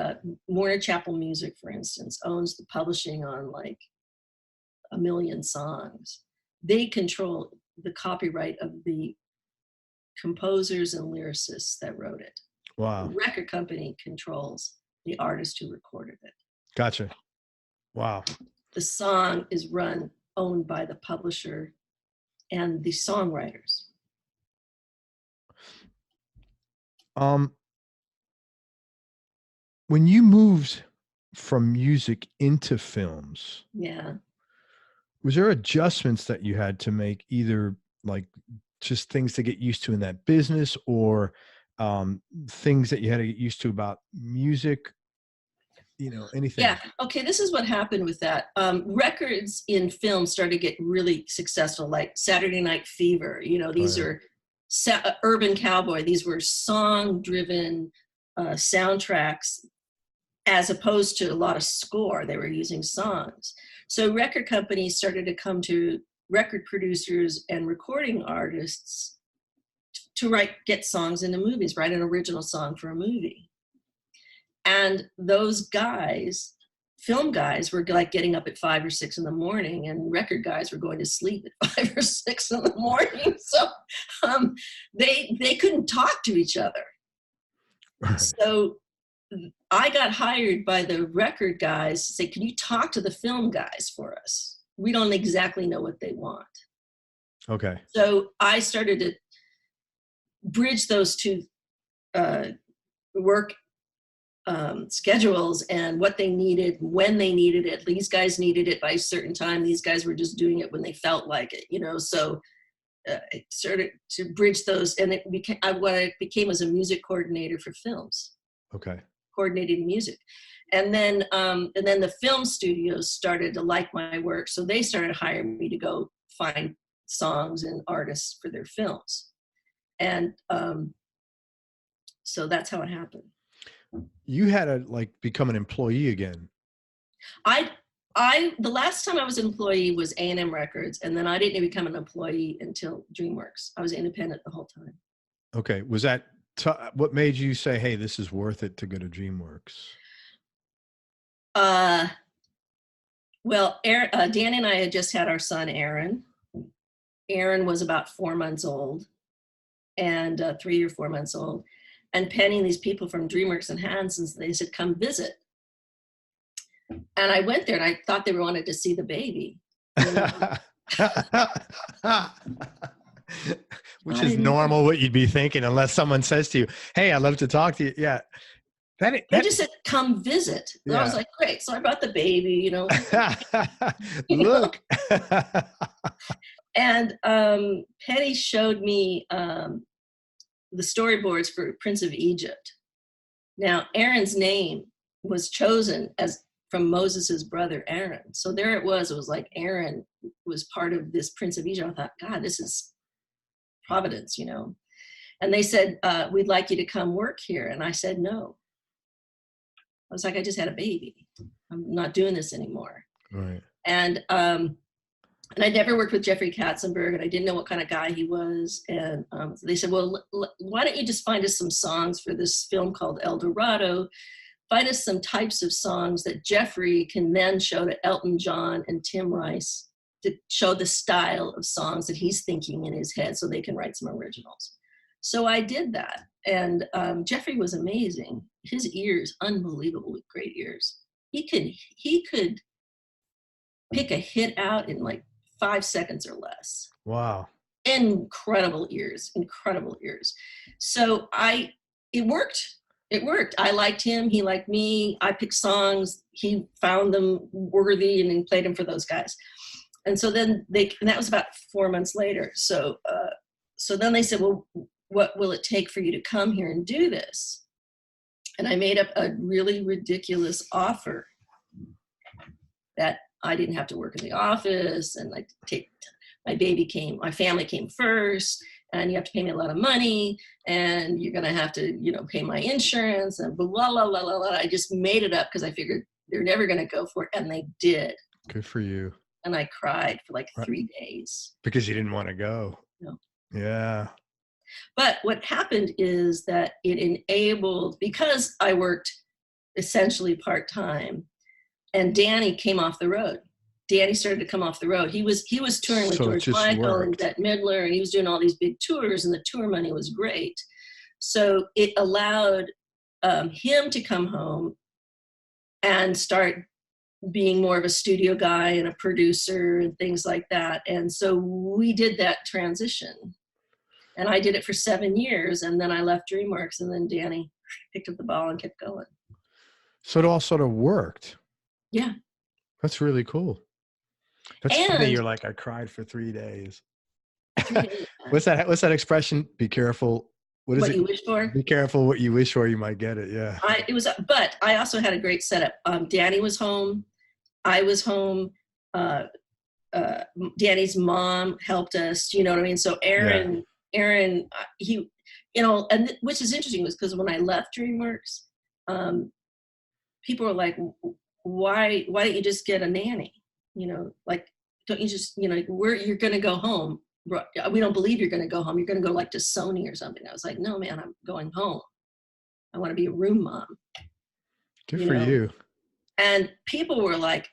Warner Chappell Music, for instance, owns the publishing on like 1 million songs. They control the copyright of the composers and lyricists that wrote it. Wow. The record company controls the artist who recorded it. Gotcha. Wow. The song is owned by the publisher and the songwriters. When you moved from music into films, was there adjustments that you had to make, either like just things to get used to in that business, or things that you had to get used to about music, you know, anything? Yeah. Okay. This is what happened with that. Records in film started to get really successful, like Saturday Night Fever. You know, these are Urban Cowboy. These were song-driven soundtracks, as opposed to a lot of score. They were using songs. So record companies started to come to record producers and recording artists to get songs into movies, write an original song for a movie. And those guys, film guys, were like getting up at 5 or 6 in the morning, and record guys were going to sleep at 5 or 6 in the morning. So they couldn't talk to each other. So I got hired by the record guys to say, can you talk to the film guys for us? We don't exactly know what they want. Okay. So I started to bridge those two work schedules and what they needed, when they needed it. These guys needed it by a certain time. These guys were just doing it when they felt like it, you know. So it started to bridge those, and it became what I became as a music coordinator for films. Okay. Coordinating music. And then the film studios started to like my work, so they started hiring me to go find songs and artists for their films. And so that's how it happened. You had to like become an employee again. The last time I was an employee was A&M Records, and then I didn't become an employee until Dreamworks. I was independent the whole time. Okay. Was that what made you say, hey, this is worth it to go to Dreamworks? Well, Danny and I had just had our son, Aaron. Aaron was about 4 months old, and 3 or 4 months old. And Penny and these people from Dreamworks and Hanson's, they said, come visit. And I went there and I thought they wanted to see the baby. Which is normal what you'd be thinking, unless someone says to you, hey, I'd love to talk to you. Yeah. They just said, come visit. And I was like, great. So I brought the baby, you know. Look. And Penny showed me the storyboards for Prince of Egypt. Now, Aaron's name was chosen from Moses's brother Aaron. So there it was like Aaron was part of this Prince of Egypt. I thought, God, this is providence, you know. And they said, we'd like you to come work here. And I said, no. I was like, I just had a baby. I'm not doing this anymore. Right. And I'd never worked with Jeffrey Katzenberg, and I didn't know what kind of guy he was. And so they said, well, why don't you just find us some songs for this film called El Dorado? Find us some types of songs that Jeffrey can then show to Elton John and Tim Rice to show the style of songs that he's thinking in his head so they can write some originals. So I did that. And Jeffrey was amazing. His ears, unbelievably great ears. He could pick a hit out in like 5 seconds or less. Wow. Incredible ears. So it worked. It worked. I liked him. He liked me. I picked songs. He found them worthy and then played them for those guys. And so then and that was about 4 months later. So then they said, well, what will it take for you to come here and do this? And I made up a really ridiculous offer that I didn't have to work in the office, and like my family came first, and you have to pay me a lot of money, and you're going to have to, you know, pay my insurance and blah, blah, blah, blah, blah. I just made it up because I figured they're never going to go for it. And they did. Good for you. And I cried for like 3 days. Because you didn't want to go. No. Yeah. But what happened is that it enabled, because I worked essentially part-time, and Danny came off the road. Danny started to come off the road. He was touring with George Michael and Bette Midler, and he was doing all these big tours, and the tour money was great. So it allowed him to come home and start being more of a studio guy and a producer and things like that. And so we did that transition. And I did it for 7 years, and then I left Dreamworks, and then Danny picked up the ball and kept going. So it all sort of worked. Yeah. That's really cool. That's funny. You're like, I cried for 3 days. 3 days. What's that expression? Be careful. What is what it? You wish for? Be careful what you wish for. You might get it. Yeah. But I also had a great setup. Danny was home. I was home. Danny's mom helped us. You know what I mean? So Aaron, he, you know, and which is interesting was because when I left Dreamworks, people were like, why don't you just get a nanny? You know, like, don't you just, you know, you're going to go home. We don't believe you're going to go home. You're going to go like to Sony or something. I was like, no, man, I'm going home. I want to be a room mom. Good for you. And people were like,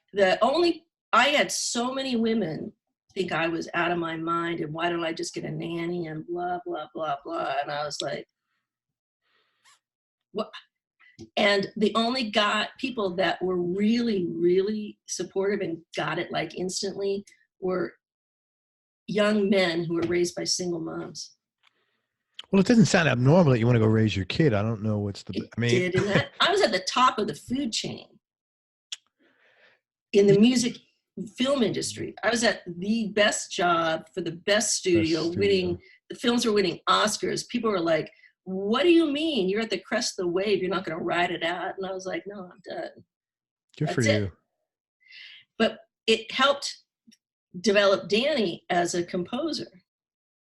I had so many women think I was out of my mind, and why don't I just get a nanny and blah, blah, blah, blah. And I was like, what? And the only people that were really, really supportive and got it like instantly were young men who were raised by single moms. Well, it doesn't sound abnormal that you want to go raise your kid. I don't know what's the, I was at the top of the food chain in the music film industry. I was at the best job for the best studio, the films were winning Oscars. People were like, what do you mean? You're at the crest of the wave. You're not going to ride it out. And I was like, no, I'm done. Good for you. But it helped develop Danny as a composer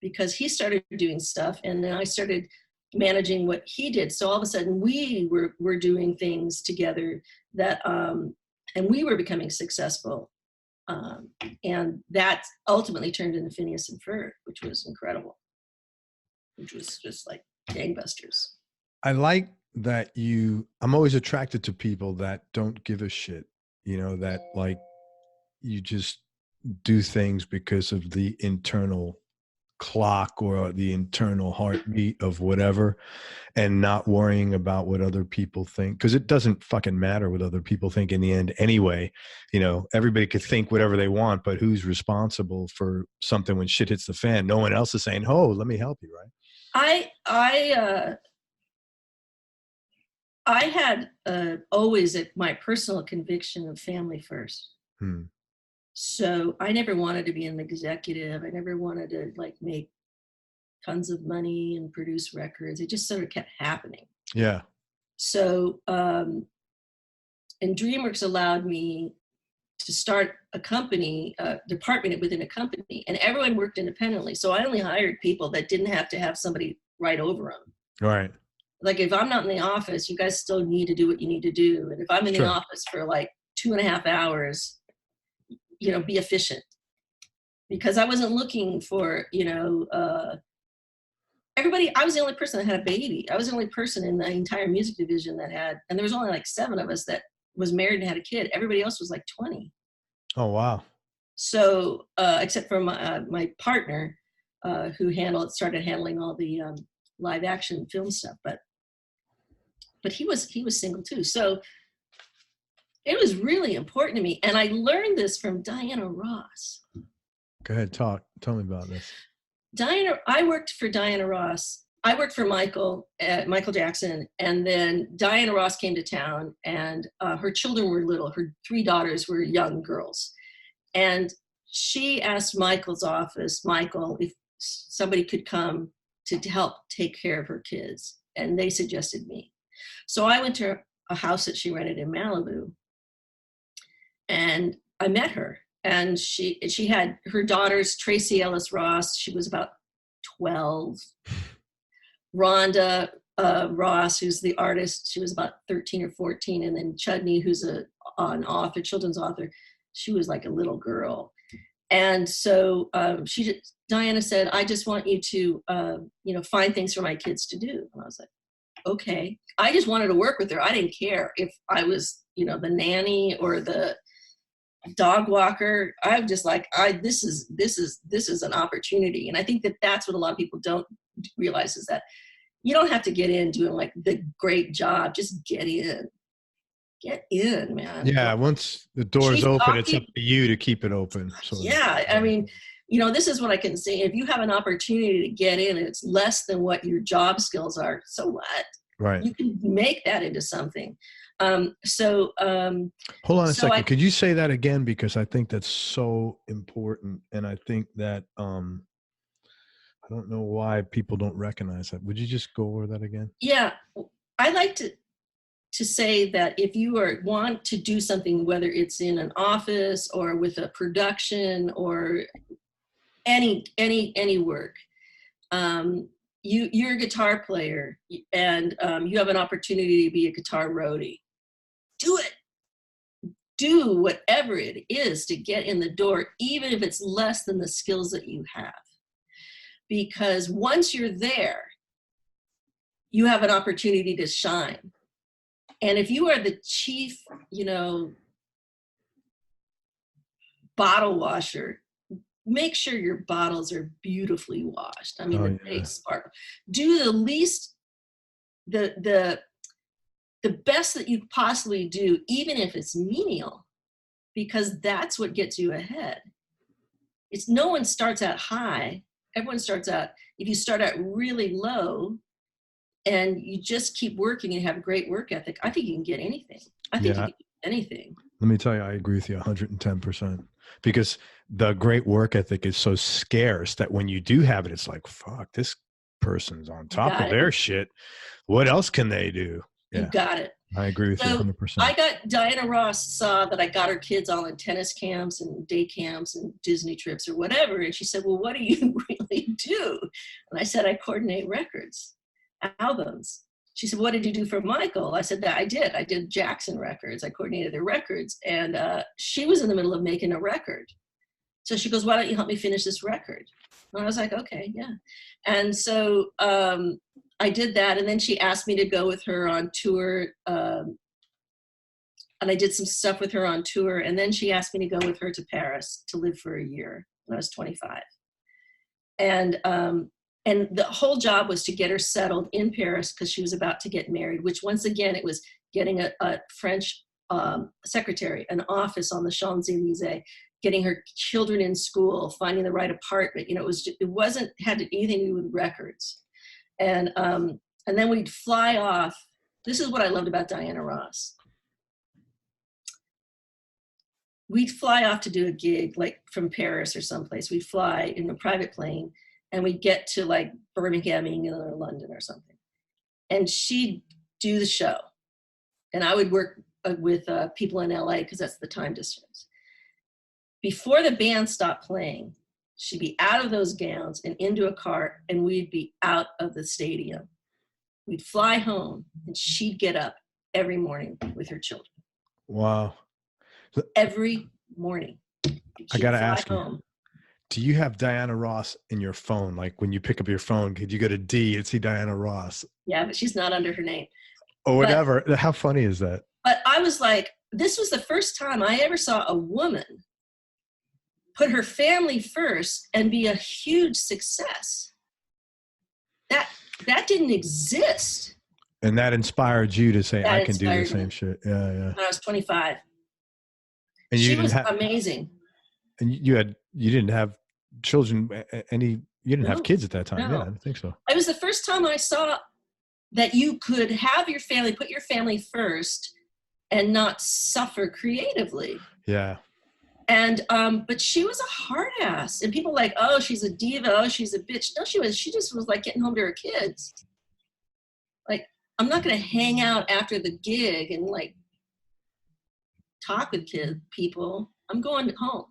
because he started doing stuff, and then I started managing what he did. So all of a sudden we were doing things together that, and we were becoming successful. And that ultimately turned into Phineas and Ferb, which was incredible, which was just like gangbusters. I like that I'm always attracted to people that don't give a shit, you know, that like you just do things because of the internal clock or the internal heartbeat of whatever, and not worrying about what other people think, because it doesn't fucking matter what other people think in the end anyway. You know, everybody could think whatever they want, but who's responsible for something when shit hits the fan? No one else is saying, oh, let me help you, right? I had always my personal conviction of family first. So I never wanted to be an executive. I never wanted to like make tons of money and produce records. It just sort of kept happening. Yeah. So, and Dreamworks allowed me to start a company, department within a company, and everyone worked independently. So I only hired people that didn't have to have somebody right over them. Right. Like if I'm not in the office, you guys still need to do what you need to do. And if I'm in the office for like 2.5 hours, you know, be efficient. Because I wasn't looking for, you know, everybody, I was the only person that had a baby. I was the only person in the entire music division that had, and there was only like 7 of us that was married and had a kid. Everybody else was like 20. Oh, wow. So, except for my partner, who started handling all the live action film stuff, but he was single too. So it was really important to me. And I learned this from Diana Ross. Go ahead, tell me about this. I worked for Diana Ross. I worked for Michael Jackson, and then Diana Ross came to town, and her children were little. Her 3 daughters were young girls. And she asked Michael's office, Michael, if somebody could come to help take care of her kids. And they suggested me. So I went to a house that she rented in Malibu, and I met her. And she had her daughters, Tracy Ellis Ross, she was about 12. Rhonda Ross, who's the artist, she was about 13 or 14. And then Chudney, who's an author, children's author, she was like a little girl. And so Diana said, I just want you to, you know, find things for my kids to do. And I was like, okay. I just wanted to work with her. I didn't care if I was, you know, the nanny or the dog walker. I'm just like, this is an opportunity. And I think that that's what a lot of people don't realize, is that you don't have to get in doing like the great job. Just get in, man. Yeah. Once the door's open, it's up to you to keep it open. Yeah. I mean, you know, this is what I can say. If you have an opportunity to get in and it's less than what your job skills are, so what? Right. You can make that into something. Hold on a second. Could you say that again? Because I think that's so important. And I think that, I don't know why people don't recognize that. Would you just go over that again? Yeah. I like to say that if you want to do something, whether it's in an office or with a production or any work, you're a guitar player and you have an opportunity to be a guitar roadie. Do it. Do whatever it is to get in the door, even if it's less than the skills that you have. Because once you're there, you have an opportunity to shine. And if you are the chief, you know, bottle washer, make sure your bottles are beautifully washed. I mean, they sparkle. Do the least, the best that you possibly do, even if it's menial, because that's what gets you ahead. No one starts out high. Everyone starts out, if you start out really low and you just keep working and have a great work ethic, I think you can get anything. I think you can do anything. Let me tell you, I agree with you 110%, because the great work ethic is so scarce that when you do have it, it's like, fuck, this person's on top of their shit. What else can they do? Yeah. You got it. I agree with you 100%. Diana Ross saw that I got her kids all in tennis camps and day camps and Disney trips or whatever. And she said, well, what do you really do? And I said, I coordinate records, albums. She said, what did you do for Michael? I said, that I did Jackson records. I coordinated their records. And she was in the middle of making a record. So she goes, why don't you help me finish this record? And I was like, okay, yeah. And so I did that. And then she asked me to go with her on tour and I did some stuff with her on tour. And then she asked me to go with her to Paris to live for a year when I was 25. And the whole job was to get her settled in Paris because she was about to get married, which once again, it was getting a French secretary, an office on the Champs-Élysées, getting her children in school, finding the right apartment. You know, it wasn't had anything to do with records. And then we'd fly off. This is what I loved about Diana Ross. We'd fly off to do a gig, like from Paris or someplace. We'd fly in a private plane, and we'd get to like Birmingham, England, or London or something. And she'd do the show. And I would work with people in LA because that's the time distance. Before the band stopped playing, she'd be out of those gowns and into a car, and we'd be out of the stadium. We'd fly home, and she'd get up every morning with her children. Wow. Every morning. I got to ask you, do you have Diana Ross in your phone? Like when you pick up your phone, could you go to D and see Diana Ross? Yeah, but she's not under her name. Or whatever. How funny is that? But I was like, this was the first time I ever saw a woman put her family first and be a huge success. That didn't exist. And that inspired you to say, I can do the same shit. Yeah, yeah. When I was 25. And she was amazing. And you didn't have children, you didn't have kids at that time. No. Yeah, I don't think so. It was the first time I saw that you could have your family, put your family first and not suffer creatively. Yeah. And, but she was a hard ass, and people were like, oh, she's a diva. Oh, she's a bitch. No, she just was like getting home to her kids. Like, I'm not going to hang out after the gig and like talk with people. I'm going home.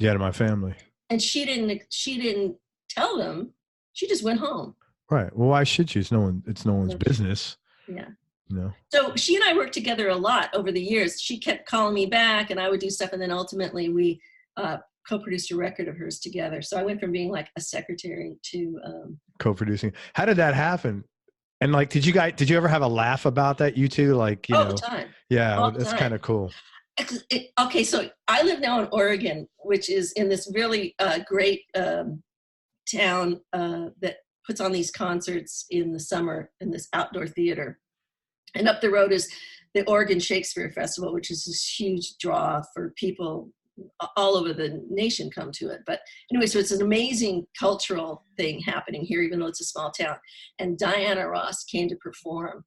Yeah, to my family. And she didn't tell them. She just went home. Right. Well, why should you? It's no one's business. Yeah. You know? So she and I worked together a lot over the years. She kept calling me back, and I would do stuff. And then ultimately we co-produced a record of hers together. So I went from being like a secretary to co-producing. How did that happen? And like, did you ever have a laugh about that? You two, like, you know, all the time. Yeah, that's kind of cool. Okay, so I live now in Oregon, which is in this really great town that puts on these concerts in the summer in this outdoor theater. And up the road is the Oregon Shakespeare Festival, which is this huge draw for people all over the nation come to it. But anyway, so it's an amazing cultural thing happening here, even though it's a small town. And Diana Ross came to perform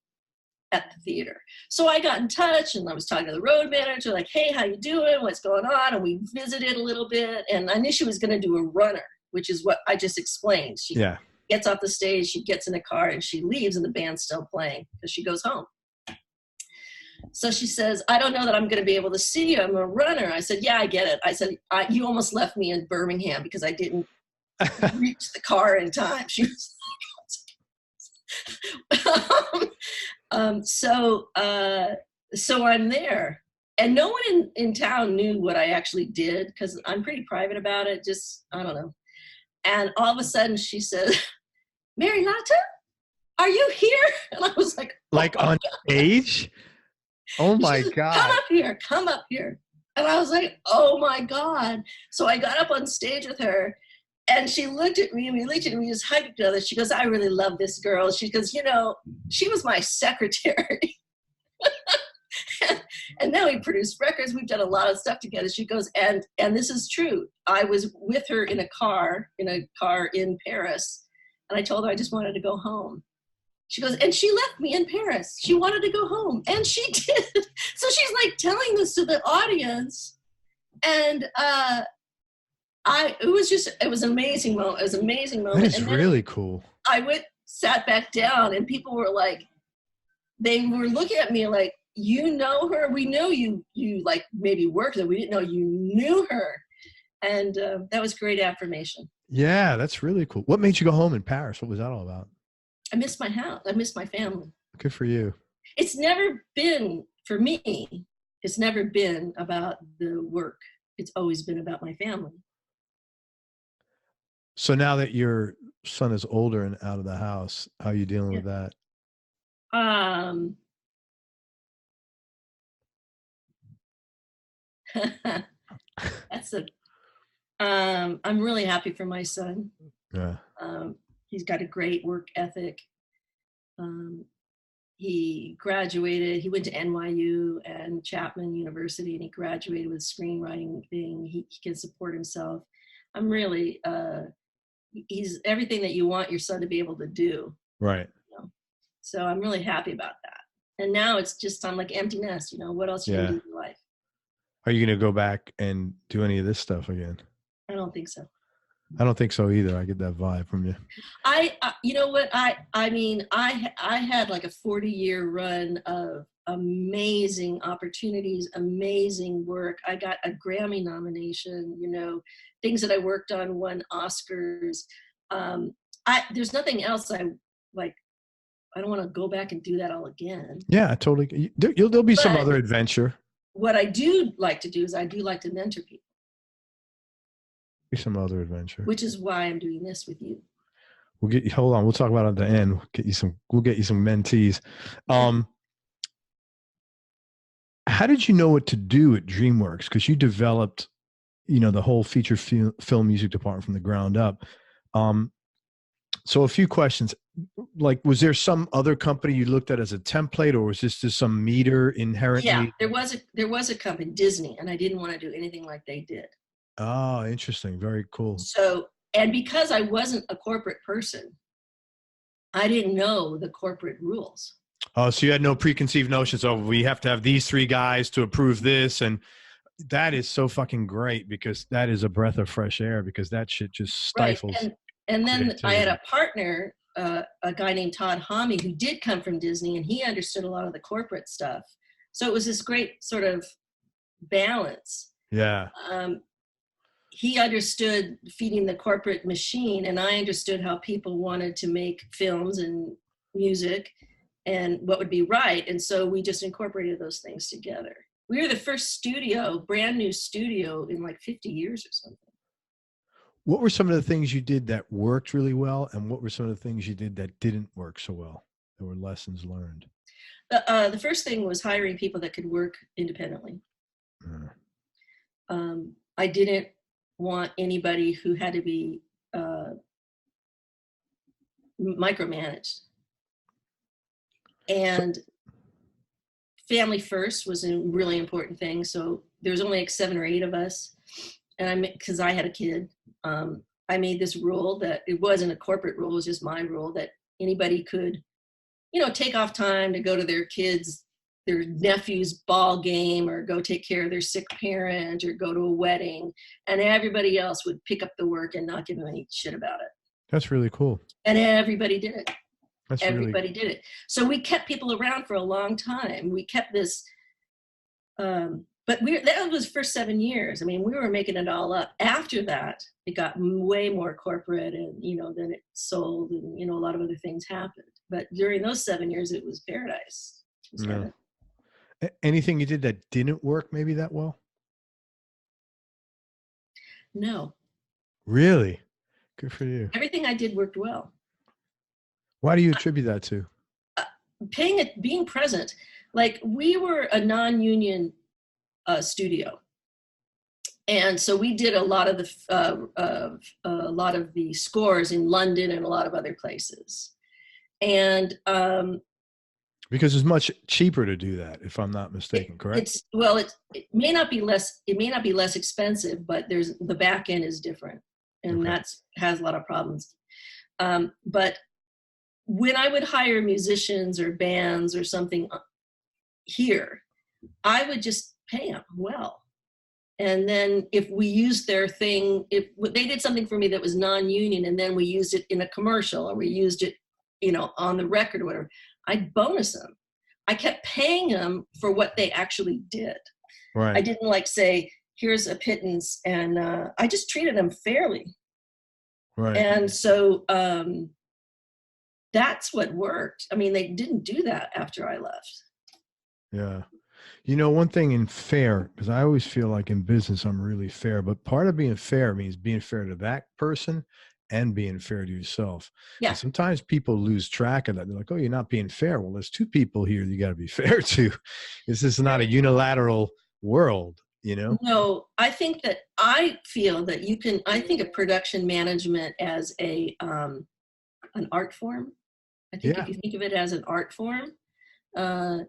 at the theater. So I got in touch, and I was talking to the road manager, like, hey, how you doing? What's going on? And we visited a little bit. And I knew she was going to do a runner, which is what I just explained. She gets off the stage, she gets in a car, and she leaves, and the band's still playing because she goes home. So she says, I don't know that I'm going to be able to see you. I'm a runner. I said, yeah, I get it. I said, you almost left me in Birmingham because I didn't reach the car in time. She was like, so I'm there. And no one in town knew what I actually did because I'm pretty private about it. Just, I don't know. And all of a sudden she said, Marylata, are you here? And I was like, on stage? Oh my God. Come up here. And I was like, oh my God. So I got up on stage with her, and she looked at me, and we just hugged each other. She goes, I really love this girl. She goes, you know, she was my secretary. And now we produce records. We've done a lot of stuff together. She goes, and this is true. I was with her in a car in Paris. And I told her I just wanted to go home. She goes, and she left me in Paris. She wanted to go home, and she did. So she's like telling this to the audience, and it was an amazing moment. It was an amazing moment. That is really cool. I sat back down, and people were like, they were looking at me like, you know her? We know you like maybe worked there. We didn't know you knew her, and that was great affirmation. Yeah, that's really cool. What made you go home in Paris? What was that all about? I miss my house. I miss my family. Good for you. It's never been, for me, it's never been about the work. It's always been about my family. So now that your son is older and out of the house, how are you dealing with that? That's a, I'm really happy for my son. Yeah. He's got a great work ethic. He graduated, he went to NYU and Chapman University, and he graduated with screenwriting thing. He can support himself. I'm really, he's everything that you want your son to be able to do. Right. You know? So I'm really happy about that. And now it's just, I'm like empty nest, you know, what else you can do in your life? Are you going to go back and do any of this stuff again? I don't think so. I don't think so either. I get that vibe from you. You know what? I mean, I had like a 40-year run of amazing opportunities, amazing work. I got a Grammy nomination, you know, things that I worked on won Oscars. There's nothing else I like. I don't want to go back and do that all again. Yeah, totally. There'll be some other adventure. What I do like to do is I do like to mentor people. Some other adventure. Which is why I'm doing this with you. We'll get you. Hold on. We'll talk about it at the end. We'll get you some mentees. How did you know what to do at Dreamworks? Because you developed, you know, the whole feature film music department from the ground up. So a few questions. Like, was there some other company you looked at as a template, or was this just some meter inherently? Yeah, there was a company, Disney, and I didn't want to do anything like they did. Oh, interesting. Very cool. So, and because I wasn't a corporate person, I didn't know the corporate rules. Oh, so you had no preconceived notions of we have to have these 3 guys to approve this. And that is so fucking great, because that is a breath of fresh air, because that shit just stifles. Right. And then I had a partner, a guy named Todd Homme, who did come from Disney, and he understood a lot of the corporate stuff. So it was this great sort of balance. Yeah. He understood feeding the corporate machine, and I understood how people wanted to make films and music and what would be right. And so we just incorporated those things together. We were the first brand new studio in like 50 years or something. What were some of the things you did that worked really well, and what were some of the things you did that didn't work so well? There were lessons learned. The first thing was hiring people that could work independently. I didn't want anybody who had to be micromanaged. And family first was a really important thing. So there's only like 7 or 8 of us. And because I had a kid, I made this rule that it wasn't a corporate rule, it was just my rule, that anybody could, you know, take off time to go to their nephew's ball game, or go take care of their sick parent, or go to a wedding, and everybody else would pick up the work and not give them any shit about it. That's really cool. And everybody did it. Everybody did it. So we kept people around for a long time. We kept this, but that was the first 7 years. I mean, we were making it all up. After that, it got way more corporate, and, you know, then it sold, and, you know, a lot of other things happened. But during those 7 years, it was paradise. It was heaven. Anything you did that didn't work maybe that well? No. Really? Good for you. Everything I did worked well. Why do you attribute that to? Being present. Like, we were a non-union studio, and so we did a lot of the scores in London and a lot of other places, and because it's much cheaper to do that, if I'm not mistaken, correct? It may not be less expensive, but the back end is different, and has a lot of problems. But when I would hire musicians or bands or something here, I would just pay them well. And then if we used their thing, if they did something for me that was non-union, and then we used it in a commercial, or we used it, you know, on the record or whatever, I'd bonus them. I kept paying them for what they actually did. Right. I didn't like say, here's a pittance, and I just treated them fairly. Right. And so that's what worked. I mean, they didn't do that after I left. Yeah. You know, one thing in fair, because I always feel like in business, I'm really fair, but part of being fair means being fair to that person and being fair to yourself. Yeah. And sometimes people lose track of that. They're like, oh, you're not being fair. Well, there's 2 people here you got to be fair to. This is not a unilateral world. you know? No, I feel that I think of production management as an art form. I think if Yeah. you think of it as an art form, uh,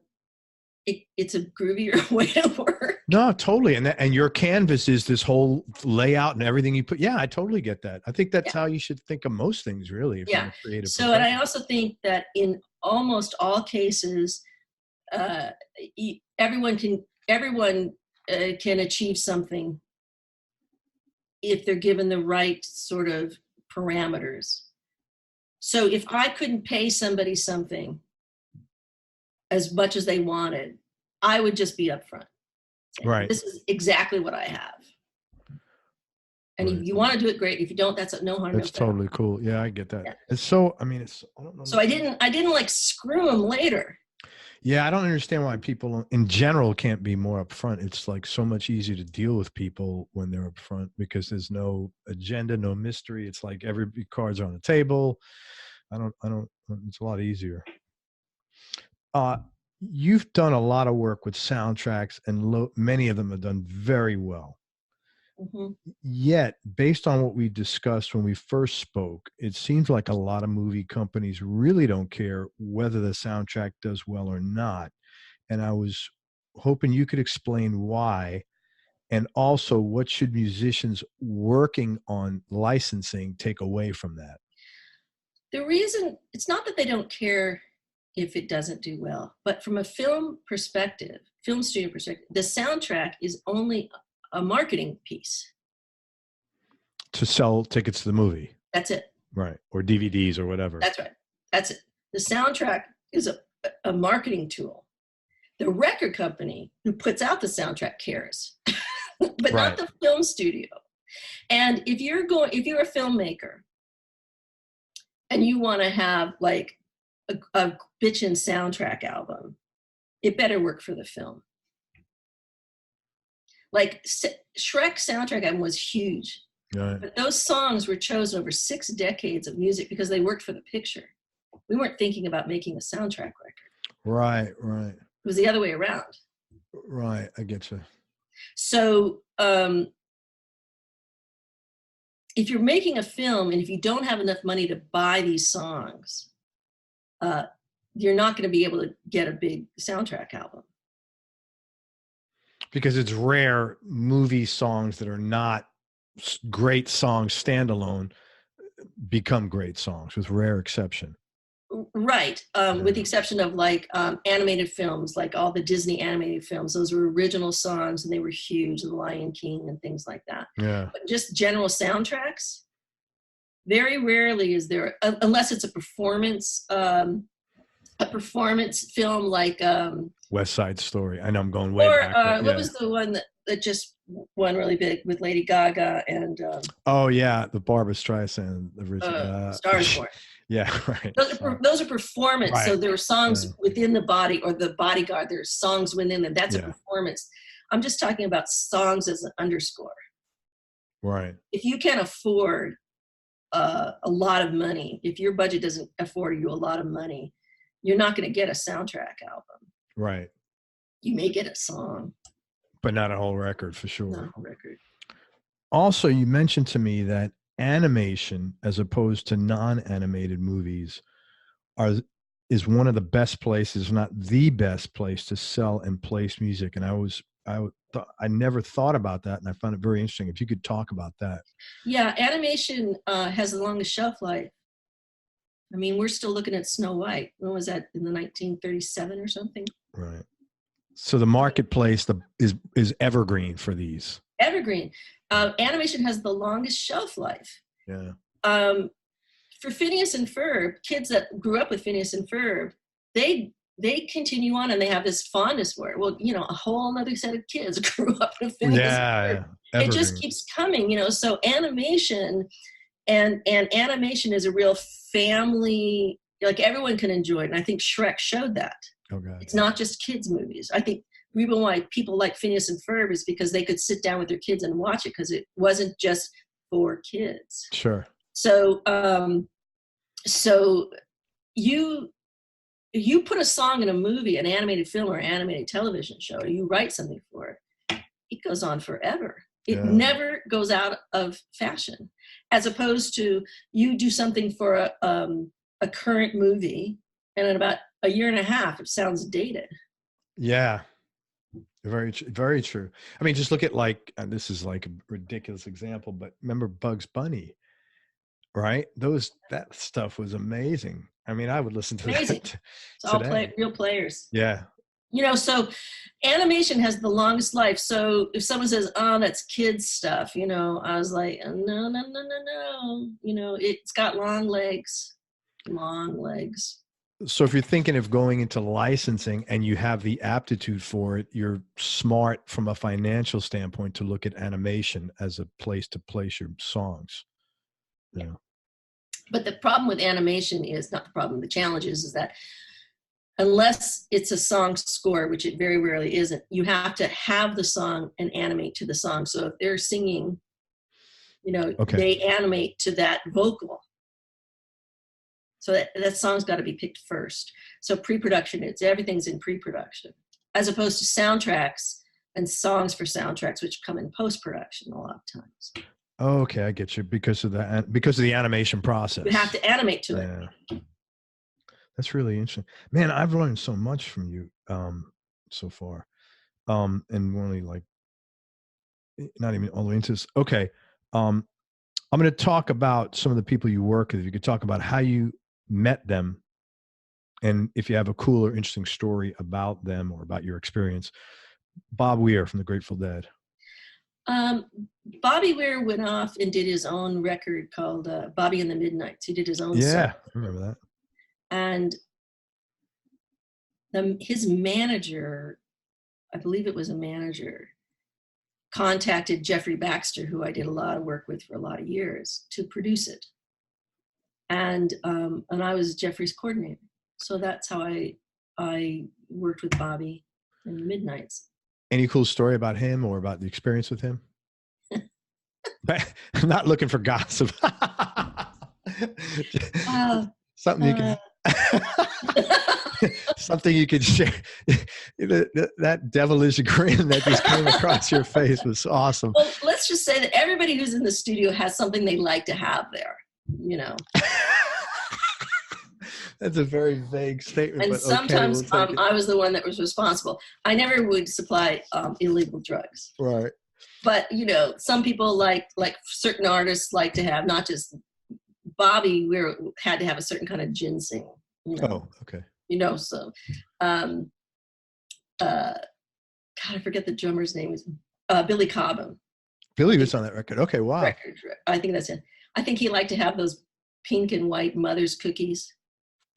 it's a groovier way to work. No, totally. And your canvas is this whole layout and everything you put. Yeah, I totally get that. I think that's Yeah. how you should think of most things, really, if you're Yeah. in a creative So, and I profession. also think that in almost all cases, everyone can achieve something if they're given the right sort of parameters. So if I couldn't pay somebody something as much as they wanted, I would just be upfront. Right. This is exactly what I have. And Right. if you want to do it, great. If you don't, that's no harm, no That's foul. totally cool. Yeah, I get that. Yeah. It's so, I mean, I don't know. So I didn't like screw them later. Yeah, I don't understand why people in general can't be more upfront. It's like so much easier to deal with people when they're upfront because there's no agenda, no mystery. It's like every cards are on the table. It's a lot easier. You've done a lot of work with soundtracks, and many of them have done very well. Mm-hmm. Yet, based on what we discussed when we first spoke, it seems like a lot of movie companies really don't care whether the soundtrack does well or not. And I was hoping you could explain why, and also what should musicians working on licensing take away from that? The reason, it's not that they don't care if it doesn't do well, but from a film studio perspective, the soundtrack is only a marketing piece. To sell tickets to the movie. That's it. Right. Or DVDs or whatever. That's right. That's it. The soundtrack is a marketing tool. The record company who puts out the soundtrack cares, but not the film studio. And if you're a filmmaker and you want to have like a bitchin' soundtrack album, it better work for the film. Like Shrek soundtrack album was huge. Right. But those songs were chosen over 6 decades of music because they worked for the picture. We weren't thinking about making a soundtrack record. Right, right. It was the other way around. Right, I get you. So if you're making a film and if you don't have enough money to buy these songs, you're not going to be able to get a big soundtrack album. Because it's rare movie songs that are not great songs standalone become great songs, with rare exception. Right. With the exception of like animated films, like all the Disney animated films, those were original songs and they were huge, The Lion King and things like that. Yeah. But just general soundtracks, very rarely is there, unless it's a performance film like West Side Story. I know I'm going way back. What was the one that just won really big with Lady Gaga and oh yeah, the Barbra Streisand original Star is Born. Yeah, right. Those are performance. Right. So there are songs within the body, or the bodyguard, there's songs within them. That's a performance. I'm just talking about songs as an underscore. Right. If you can't afford a lot of money, if your budget doesn't afford you a lot of money, you're not going to get a soundtrack album. Right. You may get a song. But not a whole record, for sure. Not a whole record. Also, you mentioned to me that animation, as opposed to non-animated movies, is one of the best places, if not the best place, to sell and place music. And I never thought about that, and I found it very interesting. If you could talk about that. Yeah, animation has the longest shelf life. I mean, we're still looking at Snow White. When was that? In the 1937 or something? Right. So the marketplace is evergreen for these. Evergreen. Animation has the longest shelf life. Yeah. For Phineas and Ferb, kids that grew up with Phineas and Ferb, they continue on and they have this fondness for it. Well, a whole other set of kids grew up with Phineas and Ferb. Yeah, it just keeps coming, So animation and animation is a real family, like everyone can enjoy it. And I think Shrek showed that. Okay. It's not just kids' movies. I think the reason why people like Phineas and Ferb is because they could sit down with their kids and watch it, because it wasn't just for kids. Sure. So, so you put a song in a movie, an animated film or animated television show, or you write something for it, it goes on forever. It Yeah. never goes out of fashion, as opposed to you do something for a current movie, and in about a year and a half, it sounds dated. Yeah. Very, very true. I mean, just look at like, and this is like a ridiculous example, but remember Bugs Bunny, right? That stuff was amazing. I mean, I would listen to Amazing. that It's all today. real players. Yeah. You know, so animation has the longest life. So if someone says, "Oh, that's kids stuff," you know, I was like, "No, no, no, no, no." You know, it's got long legs. So if you're thinking of going into licensing and you have the aptitude for it, you're smart from a financial standpoint to look at animation as a place to place your songs. Yeah. But the problem with animation is not the problem. The challenge is that unless it's a song score, which it very rarely isn't, you have to have the song and animate to the song. So if they're singing, you know, they animate to that vocal. So that song's got to be picked first. So pre-production, everything's in pre-production, as opposed to soundtracks and songs for soundtracks, which come in post-production a lot of times. Oh, okay, I get you because of the animation process. You have to animate to it. That's really interesting, man. I've learned so much from you so far, and we're only like not even all the way into this. Okay, I'm going to talk about some of the people you work with. If you could talk about how you met them, and if you have a cool or interesting story about them or about your experience. Bob Weir from the Grateful Dead. Bobby Weir went off and did his own record called Bobby and the Midnights. He did his own song. Yeah, I remember that. And his manager, I believe it was a manager, contacted Jeffrey Baxter, who I did a lot of work with for a lot of years, to produce it. And I was Jeffrey's coordinator. So that's how I worked with Bobby in the Midnights. Any cool story about him or about the experience with him? I'm not looking for gossip. Something you can something you could share. That devilish grin that just came across your face was awesome. Well, let's just say that everybody who's in the studio has something they like to have there, you know. That's a very vague statement. And but sometimes okay, I was the one that was responsible. I never would supply illegal drugs. Right. But, you know, some people like certain artists like to have, not just Bobby, we had to have a certain kind of ginseng. You know? Oh, okay. You know, so, God, I forget the drummer's name. Is Billy Cobham. Billy was on that record. Okay, wow. I think that's it. I think he liked to have those pink and white mother's cookies.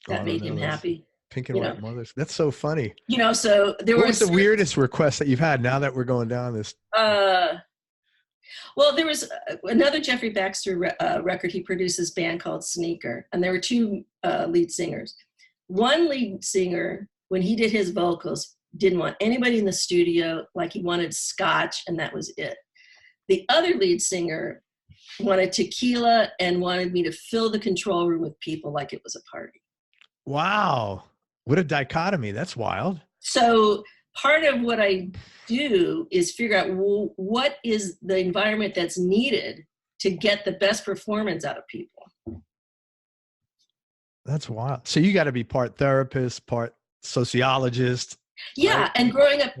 That made him happy. Pink and white mothers. That's so funny. You know, so what was the weirdest request that you've had now that we're going down this? Well, there was another Jeffrey Baxter record. He produced this band called Sneaker, and there were two lead singers. One lead singer, when he did his vocals, didn't want anybody in the studio, like he wanted scotch, and that was it. The other lead singer wanted tequila and wanted me to fill the control room with people like it was a party. Wow. What a dichotomy. That's wild. So part of what I do is figure out what is the environment that's needed to get the best performance out of people. That's wild. So you got to be part therapist, part sociologist. Yeah. Right? And growing up,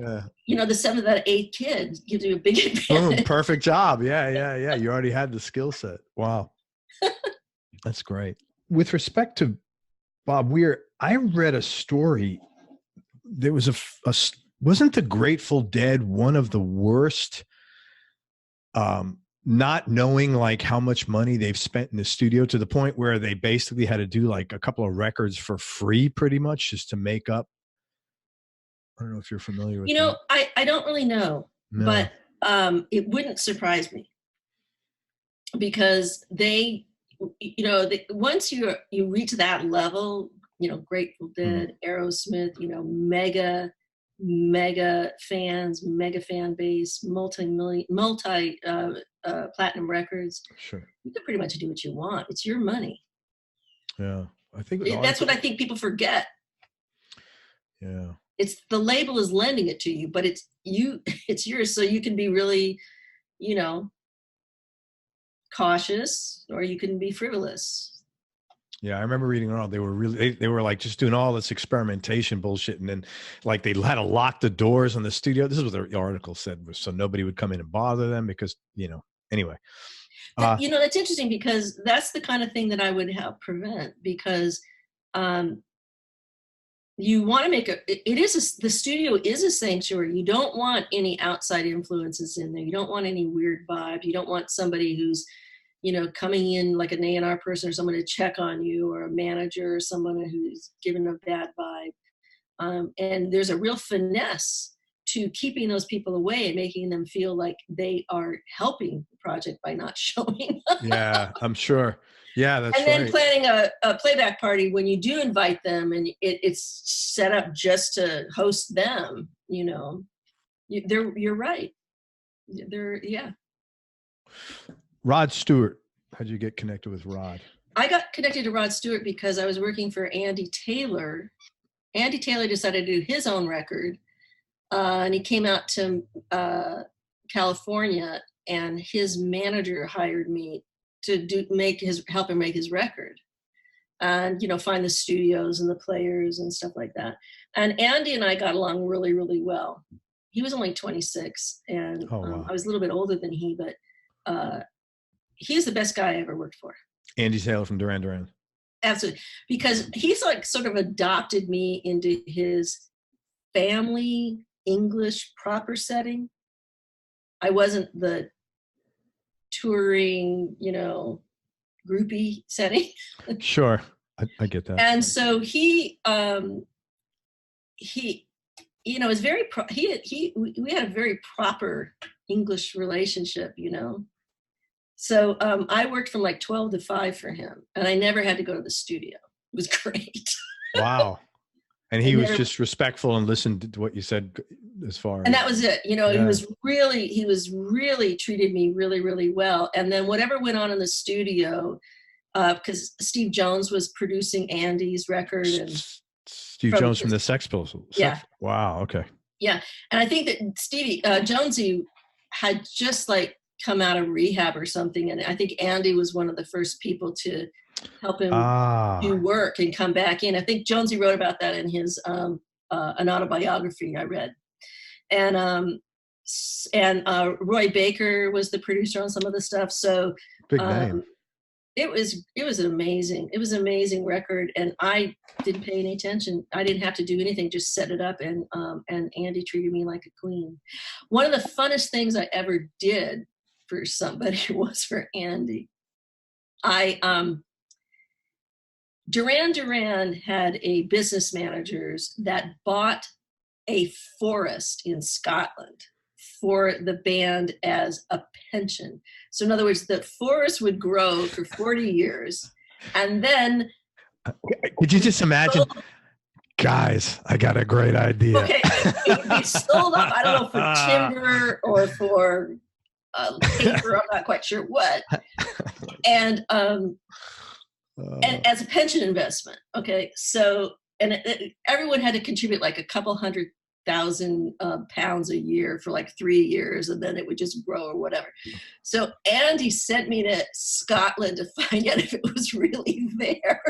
you know, the 7th out of 8 kid gives you a big advantage. Boom, perfect job. Yeah. You already had the skill set. Wow. That's great. With respect to Bob Weir, I read a story. There was wasn't the Grateful Dead one of the worst, not knowing like how much money they've spent in the studio to the point where they basically had to do like a couple of records for free pretty much just to make up. I don't know if you're familiar with that. I don't really know, but it wouldn't surprise me because they, you know, once you reach that level, you know, Grateful Dead, Aerosmith, you know, mega fans, mega fan base, multi platinum records. Sure. You can pretty much do what you want. It's your money. Yeah. I think that's what I think people forget. Yeah. it's the label is lending it to you, but it's yours. So you can be really, you know, cautious, or you can be frivolous. Yeah, I remember reading around. They were like just doing all this experimentation bullshit, and then like they had to lock the doors on the studio. This is what the article said, was so nobody would come in and bother them because, you know. Anyway, You know, that's interesting, because that's the kind of thing that I would help prevent, because you want to make the studio is a sanctuary. You don't want any outside influences in there. You don't want any weird vibe. You don't want somebody who's, you know, coming in like an A&R person or someone to check on you, or a manager, or someone who's given a bad vibe. And there's a real finesse to keeping those people away and making them feel like they are helping the project by not showing up. Yeah, I'm sure. Yeah, that's right. And then planning a playback party when you do invite them, and it's set up just to host them, you know. You're right. Yeah. Rod Stewart. How'd you get connected with Rod? I got connected to Rod Stewart because I was working for Andy Taylor. Andy Taylor decided to do his own record, and he came out to California, and his manager hired me to help him make his record, and, you know, find the studios and the players and stuff like that. And Andy and I got along really, really well. He was only 26, and I was a little bit older than he, but he's the best guy I ever worked for. Andy Taylor from Duran Duran. Absolutely. Because he's like sort of adopted me into his family English proper setting. I wasn't the touring, you know, groupie setting. Sure. I get that. And so he you know, is very we had a very proper English relationship, you know. So I worked from like 12 to 5 for him, and I never had to go to the studio. It was great. Wow. And he was just respectful and listened to what you said as far as. And that was it. You know, he was really treated me really, really well. And then whatever went on in the studio, because Steve Jones was producing Andy's record. And Steve Jones from the Sex Pistols. Yeah. Wow. Okay. Yeah. And I think that Stevie Jonesy had just like come out of rehab or something. And I think Andy was one of the first people to help him do work and come back in. I think Jonesy wrote about that in his an autobiography I read. And Roy Baker was the producer on some of the stuff. So big name. It was an amazing record, and I didn't pay any attention. I didn't have to do anything, just set it up, and Andy treated me like a queen. One of the funnest things I ever did for somebody was for Andy. Duran Duran had a business managers that bought a forest in Scotland for the band as a pension. So in other words, the forest would grow for 40 years, and then... Could you just imagine? Guys, I got a great idea. Okay, it would be sold up, I don't know, for timber or for paper, I'm not quite sure what. And as a pension investment, okay? So, and everyone had to contribute like a couple £100,000 a year for like 3 years, and then it would just grow or whatever. So Andy sent me to Scotland to find out if it was really there.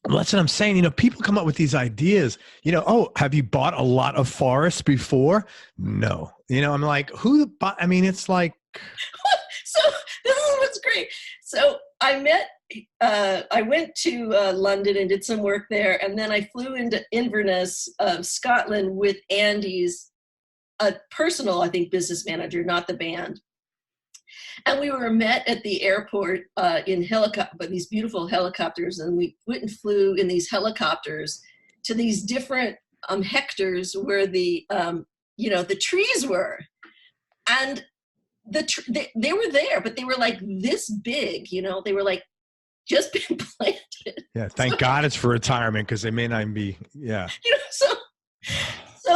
Well, that's what I'm saying. You know, people come up with these ideas, you know, oh, have you bought a lot of forests before? No. You know, I'm like, I mean, it's like. So this is what's great. So I went to London and did some work there. And then I flew into Inverness, Scotland with Andy's personal, I think, business manager, not the band. And we were met at the airport in these beautiful helicopters. And we went and flew in these helicopters to these different hectares where the trees were. And they were there, but they were like this big, you know, they were like just been planted. Yeah, thank God it's for retirement, because they may not be, yeah. You know, so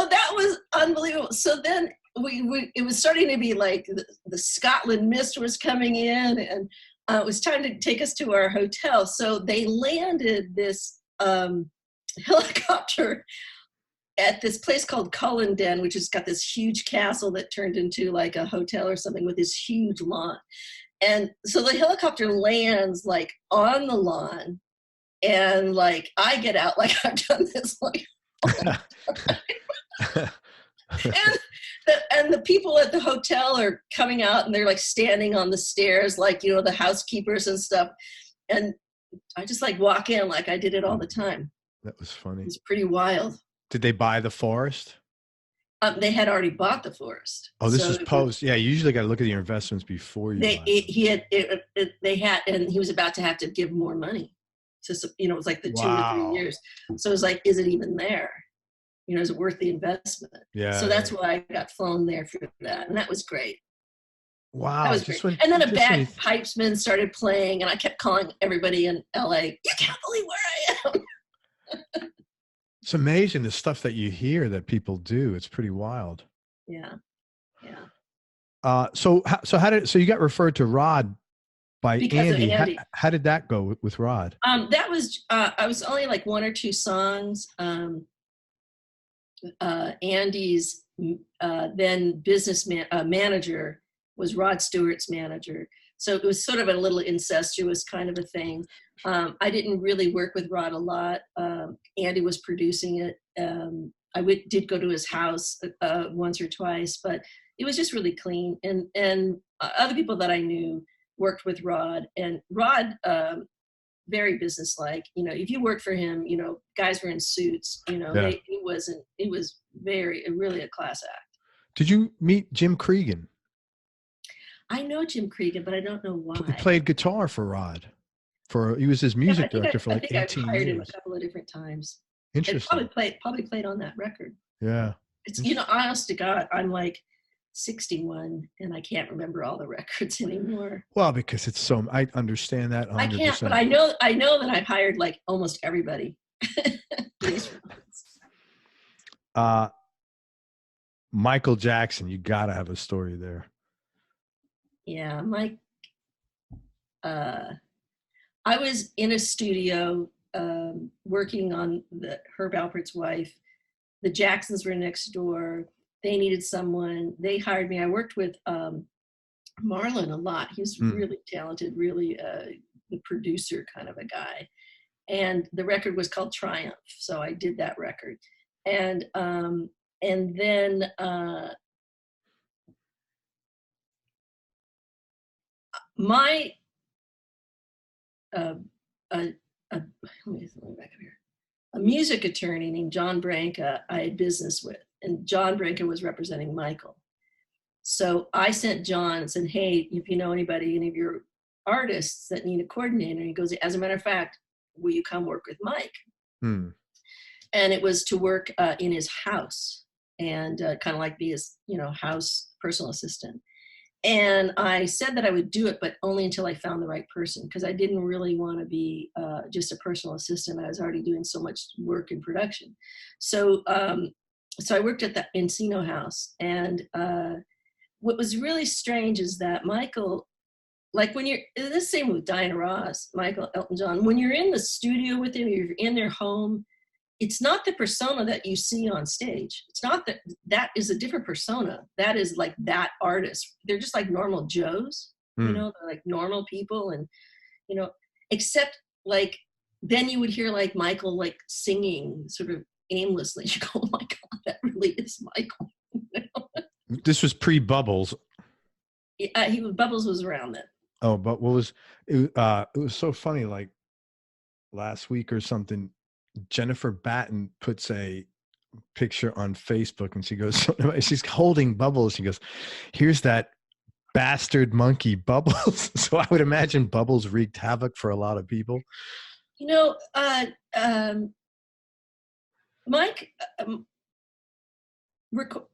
that was unbelievable. So then it was starting to be like the Scotland mist was coming in, and it was time to take us to our hotel. So they landed this helicopter at this place called Culloden, which has got this huge castle that turned into like a hotel or something with this huge lawn. And so the helicopter lands like on the lawn, and like I get out like I've done this like and the people at the hotel are coming out, and they're like standing on the stairs, like, you know, the housekeepers and stuff. And I just like walk in like I did it all the time. That was funny. It's pretty wild. Did they buy the forest? They had already bought the forest. Oh, this is post. Yeah, you usually got to look at your investments before you. They had, and he was about to have to give more money. To, you know, it was like the 2 or 3 years. So it was like, is it even there? You know, is it worth the investment? Yeah. So that's why I got flown there for that, and that was great. Wow. That was great. And then a bagpipesman started playing, and I kept calling everybody in LA, "You can't believe where I am." It's amazing the stuff that you hear that people do. It's pretty wild. Yeah. Yeah. So you got referred to Rod by because Andy. Of Andy. How did that go with Rod? That was I was only like 1 or 2 songs. Andy's then business manager was Rod Stewart's manager. So it was sort of a little incestuous kind of a thing. I didn't really work with Rod a lot. Andy was producing it. I did go to his house once or twice, but it was just really clean. And other people that I knew worked with Rod, and Rod, very businesslike. You know, if you worked for him, you know, guys were in suits. You know, yeah. It was really a class act. Did you meet Jim Cregan? I know Jim Cregan, but I don't know why. He played guitar for Rod. He was his music director for like 18 years. I think I've hired him a couple of different times. Interesting. And probably played on that record. Yeah. It's, you know, honest to God, I'm like 61 and I can't remember all the records anymore. Well, because it's so, I understand that 100%. I can't, but I know that I've hired like almost everybody. Michael Jackson, you gotta have a story there. Yeah, Mike. I was in a studio working on Herb Alpert's Wife. The Jacksons were next door. They needed someone. They hired me. I worked with Marlon a lot. He was really talented, really the producer kind of a guy. And the record was called Triumph, so I did that record. And then my let me back up here. A music attorney named John Branca I had business with, and John Branca was representing Michael. So I sent John and said, hey, if you know anybody, any of your artists that need a coordinator, and he goes, as a matter of fact, will you come work with Mike? And it was to work in his house and kind of like be his, house personal assistant. And I said that I would do it, but only until I found the right person, because I didn't really want to be just a personal assistant. I was already doing so much work in production. So I worked at the Encino house. And what was really strange is that Michael, like when you're, the same with Diana Ross, Michael, Elton John, when you're in the studio with them, you're in their home, it's not the persona that you see on stage. It's not that is a different persona. That is like that artist. They're just like normal Joes, they're like normal people. And, except like, then you would hear like Michael, like singing sort of aimlessly. You go, oh my God, that really is Michael. This was pre-Bubbles. Bubbles was around then. Oh, but it was so funny. Like last week or something, Jennifer Batten puts a picture on Facebook and she goes, she's holding Bubbles. She goes, here's that bastard monkey Bubbles. So I would imagine Bubbles wreaked havoc for a lot of people. Mike,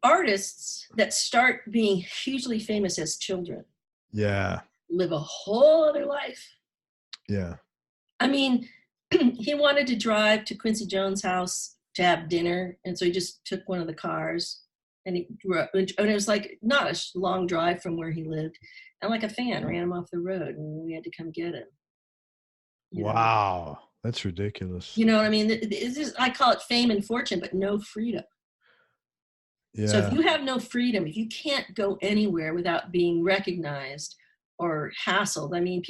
artists that start being hugely famous as children. Yeah. Live a whole other life. Yeah. I mean, he wanted to drive to Quincy Jones' house to have dinner. And so he just took one of the cars and it was like not a long drive from where he lived. And like a fan ran him off the road and we had to come get him. Wow. That's ridiculous. You know what I mean? I call it fame and fortune, but no freedom. So if Yeah. you have no freedom, if you can't go anywhere without being recognized or hassled, I mean,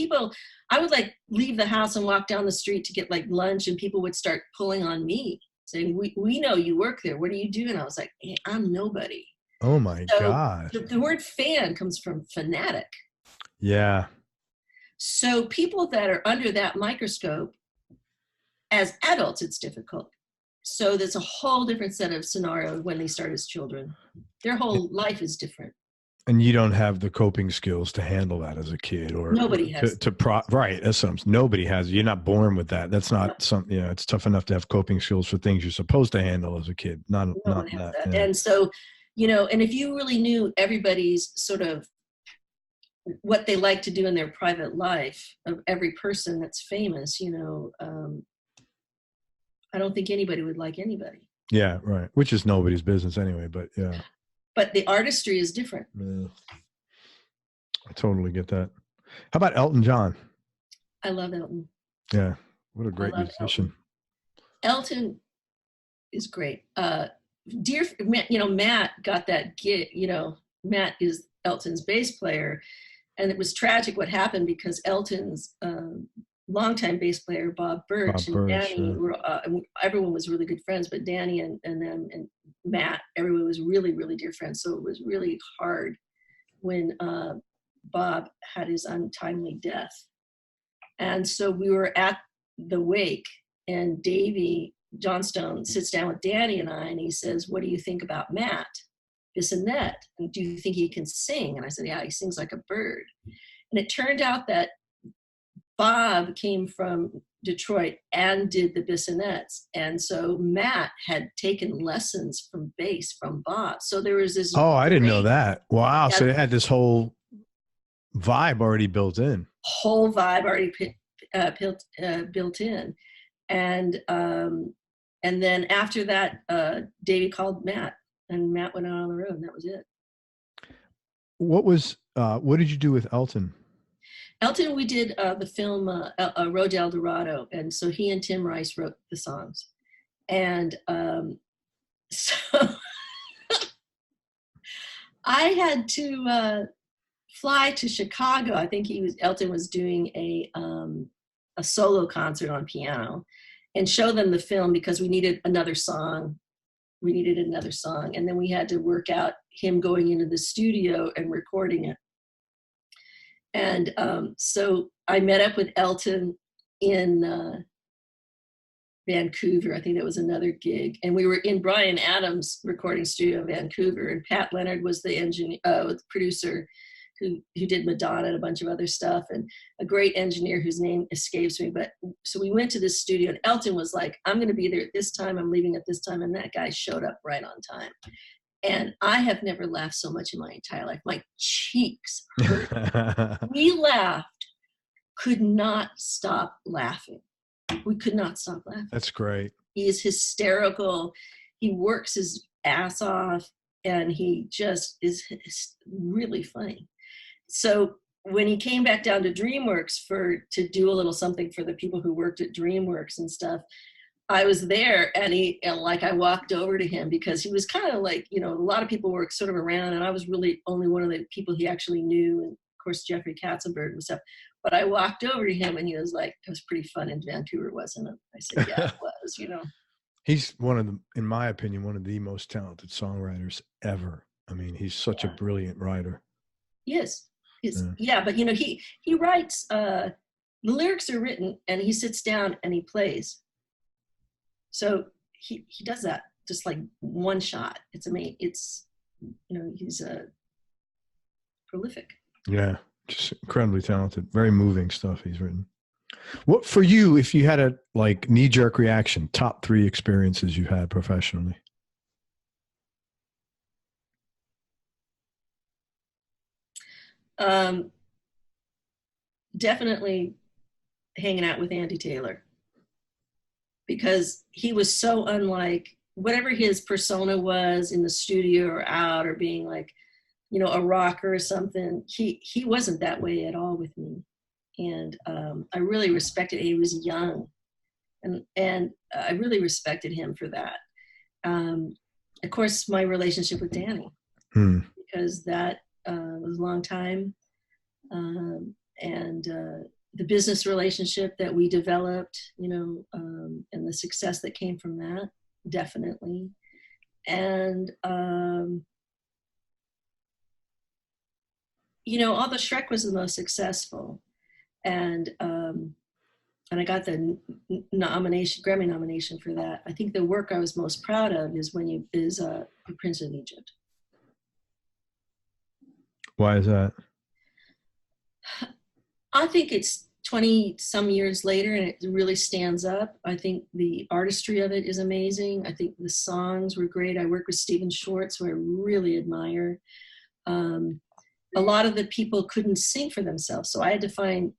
I would like leave the house and walk down the street to get like lunch, and people would start pulling on me saying, we know you work there. What do you do? And I was like, hey, I'm nobody. Oh my So God. the word fan comes from fanatic. Yeah. So people that are under that microscope, as adults, it's difficult. So there's a whole different set of scenario when they start as children. Their whole life is different. And you don't have the coping skills to handle that as a kid, or Nobody has. Right. That's something. Nobody has. You're not born with that. That's not something, it's tough enough to have coping skills for things you're supposed to handle as a kid. Not No one has that. that. Yeah. And so, and if you really knew everybody's sort of what they like to do in their private life of every person that's famous, I don't think anybody would like anybody. Yeah, right. Which is nobody's business anyway, but yeah. But the artistry is different. Yeah. I totally get that. How about Elton John? I love Elton. Yeah. What a great musician. Elton is great. Matt got that gig, Matt is Elton's bass player. And it was tragic what happened because Elton's longtime bass player, Bob Birch, and Danny, everyone was really good friends, but Danny and them and Matt, everyone was really, really dear friends. So it was really hard when Bob had his untimely death. And so we were at the wake, and Davey Johnstone sits down with Danny and I, and he says, what do you think about Matt? Bissonette, and do you think he can sing? And I said, yeah, he sings like a bird. And it turned out that Bob came from Detroit and did the Bissonettes. And so Matt had taken lessons from bass from Bob. So there was this. Oh, I didn't know that. Wow. So it had this whole vibe already built in. Whole vibe already built in. And then after that, Davey called Matt, and Matt went out on the road, and that was it. What did you do with Elton? Elton, we did the film Road to El Dorado, and so he and Tim Rice wrote the songs. And so I had to fly to Chicago. I think Elton was doing a solo concert on piano, and show them the film because we needed another song. And then we had to work out him going into the studio and recording it. And so I met up with Elton in Vancouver. I think that was another gig. And we were in Bryan Adams' recording studio in Vancouver. And Pat Leonard was the producer who did Madonna and a bunch of other stuff, and a great engineer whose name escapes me. But so we went to this studio, and Elton was like, I'm going to be there at this time. I'm leaving at this time. And that guy showed up right on time. And I have never laughed so much in my entire life. My cheeks hurt. We laughed, could not stop laughing. We could not stop laughing. That's great. He is hysterical. He works his ass off, and he just is really funny. So when he came back down to Dreamworks to do a little something for the people who worked at Dreamworks and stuff, I was there, and I walked over to him because he was kind of like, a lot of people were sort of around, and I was really only one of the people he actually knew. And of course, Jeffrey Katzenberg and stuff. But I walked over to him, and he was like, it was pretty fun in Vancouver, wasn't it? I said, yeah, it was, He's in my opinion, one of the most talented songwriters ever. I mean, he's such a brilliant writer. Yes. But he writes, the lyrics are written, and he sits down and he plays. So he does that just like one shot. It's amazing. It's, he's prolific. Yeah, just incredibly talented. Very moving stuff he's written. What for you, if you had a knee-jerk reaction, top 3 experiences you had professionally? Definitely hanging out with Andy Taylor, because he was so unlike whatever his persona was in the studio or out, or being like, a rocker or something. He wasn't that way at all with me. And I really respected, he was young, and I really respected him for that. And of course, my relationship with Danny, because that was a long time. And the business relationship that we developed, and the success that came from that, definitely. And, although Shrek was the most successful, and I got the Grammy nomination for that. I think the work I was most proud of is Prince of Egypt. Why is that? I think it's 20 some years later and it really stands up. I think the artistry of it is amazing. I think the songs were great. I worked with Stephen Schwartz, who I really admire. A lot of the people couldn't sing for themselves, so I had to find,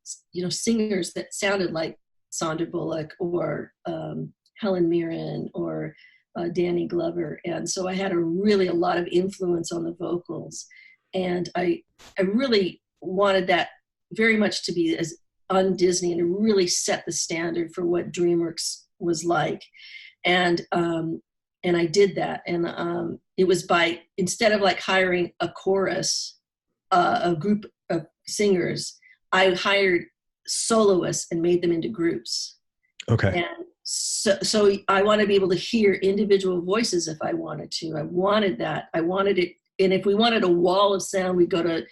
singers that sounded like Sandra Bullock or Helen Mirren or Danny Glover, and so I had a lot of influence on the vocals, and I really wanted that very much to be as un-Disney and to really set the standard for what Dreamworks was like, and I did that, and it was by, instead of like hiring a chorus, a group of singers, I hired soloists and made them into groups. Okay. And so I want to be able to hear individual voices if I wanted to. I wanted that. I wanted it. And if we wanted a wall of sound, we'd go to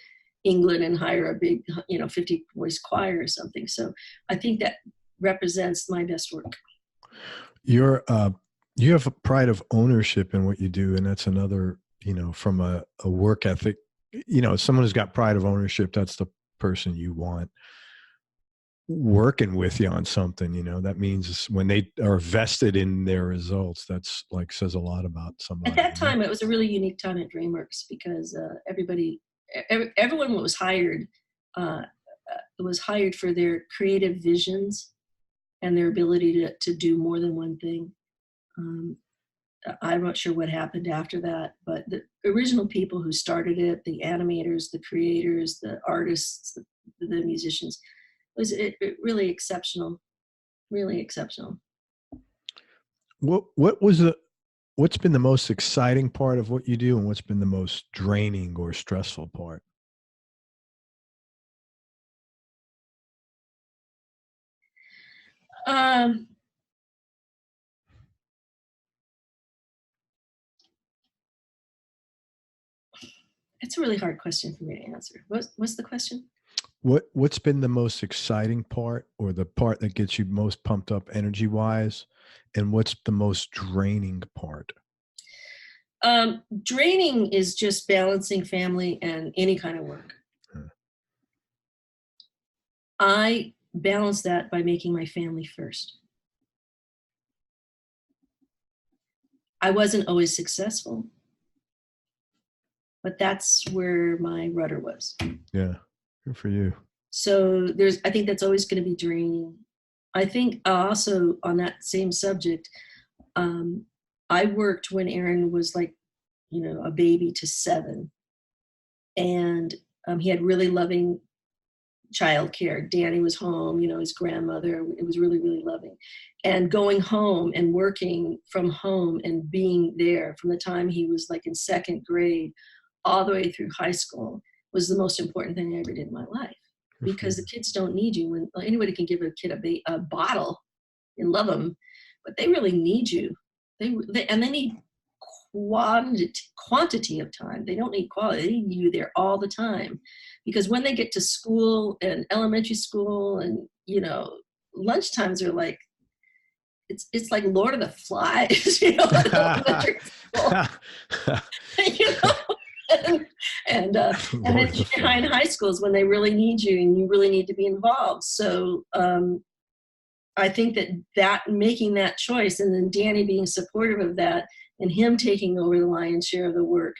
England and hire a big, 50 voice choir or something. So I think that represents my best work. You have a pride of ownership in what you do. And that's another, from a work ethic, someone who's got pride of ownership, that's the person you want working with you on something. That means when they are vested in their results, that's like says a lot about somebody. At that time, it was a really unique time at Dreamworks because everyone was hired for their creative visions and their ability to do more than one thing. I'm not sure what happened after that, but the original people who started it, the animators, the creators, the artists, the musicians, it really exceptional, really exceptional. What's been the most exciting part of what you do, and what's been the most draining or stressful part? It's a really hard question for me to answer. What's the question? What's been the most exciting part, or the part that gets you most pumped up energy wise, and what's the most draining part? Draining is just balancing family and any kind of work. I balance that by making my family first. I wasn't always successful, but that's where my rudder was. Yeah, good for you. So I think that's always going to be draining. I think also on that same subject, I worked when Aaron was like, a baby to 7. And he had really loving childcare. Danny was home, his grandmother. It was really, really loving. And going home and working from home and being there from the time he was like in 2nd grade all the way through high school was the most important thing I ever did in my life. Because the kids don't need you. When anybody can give a kid a bottle and love them, but they really need you. They need quantity of time. They don't need quality. They need you there all the time, because when they get to school and elementary school and lunch times are like it's like Lord of the Flies, elementary school. And then behind high schools when they really need you and you really need to be involved. So I think that making that choice, and then Danny being supportive of that and him taking over the lion's share of the work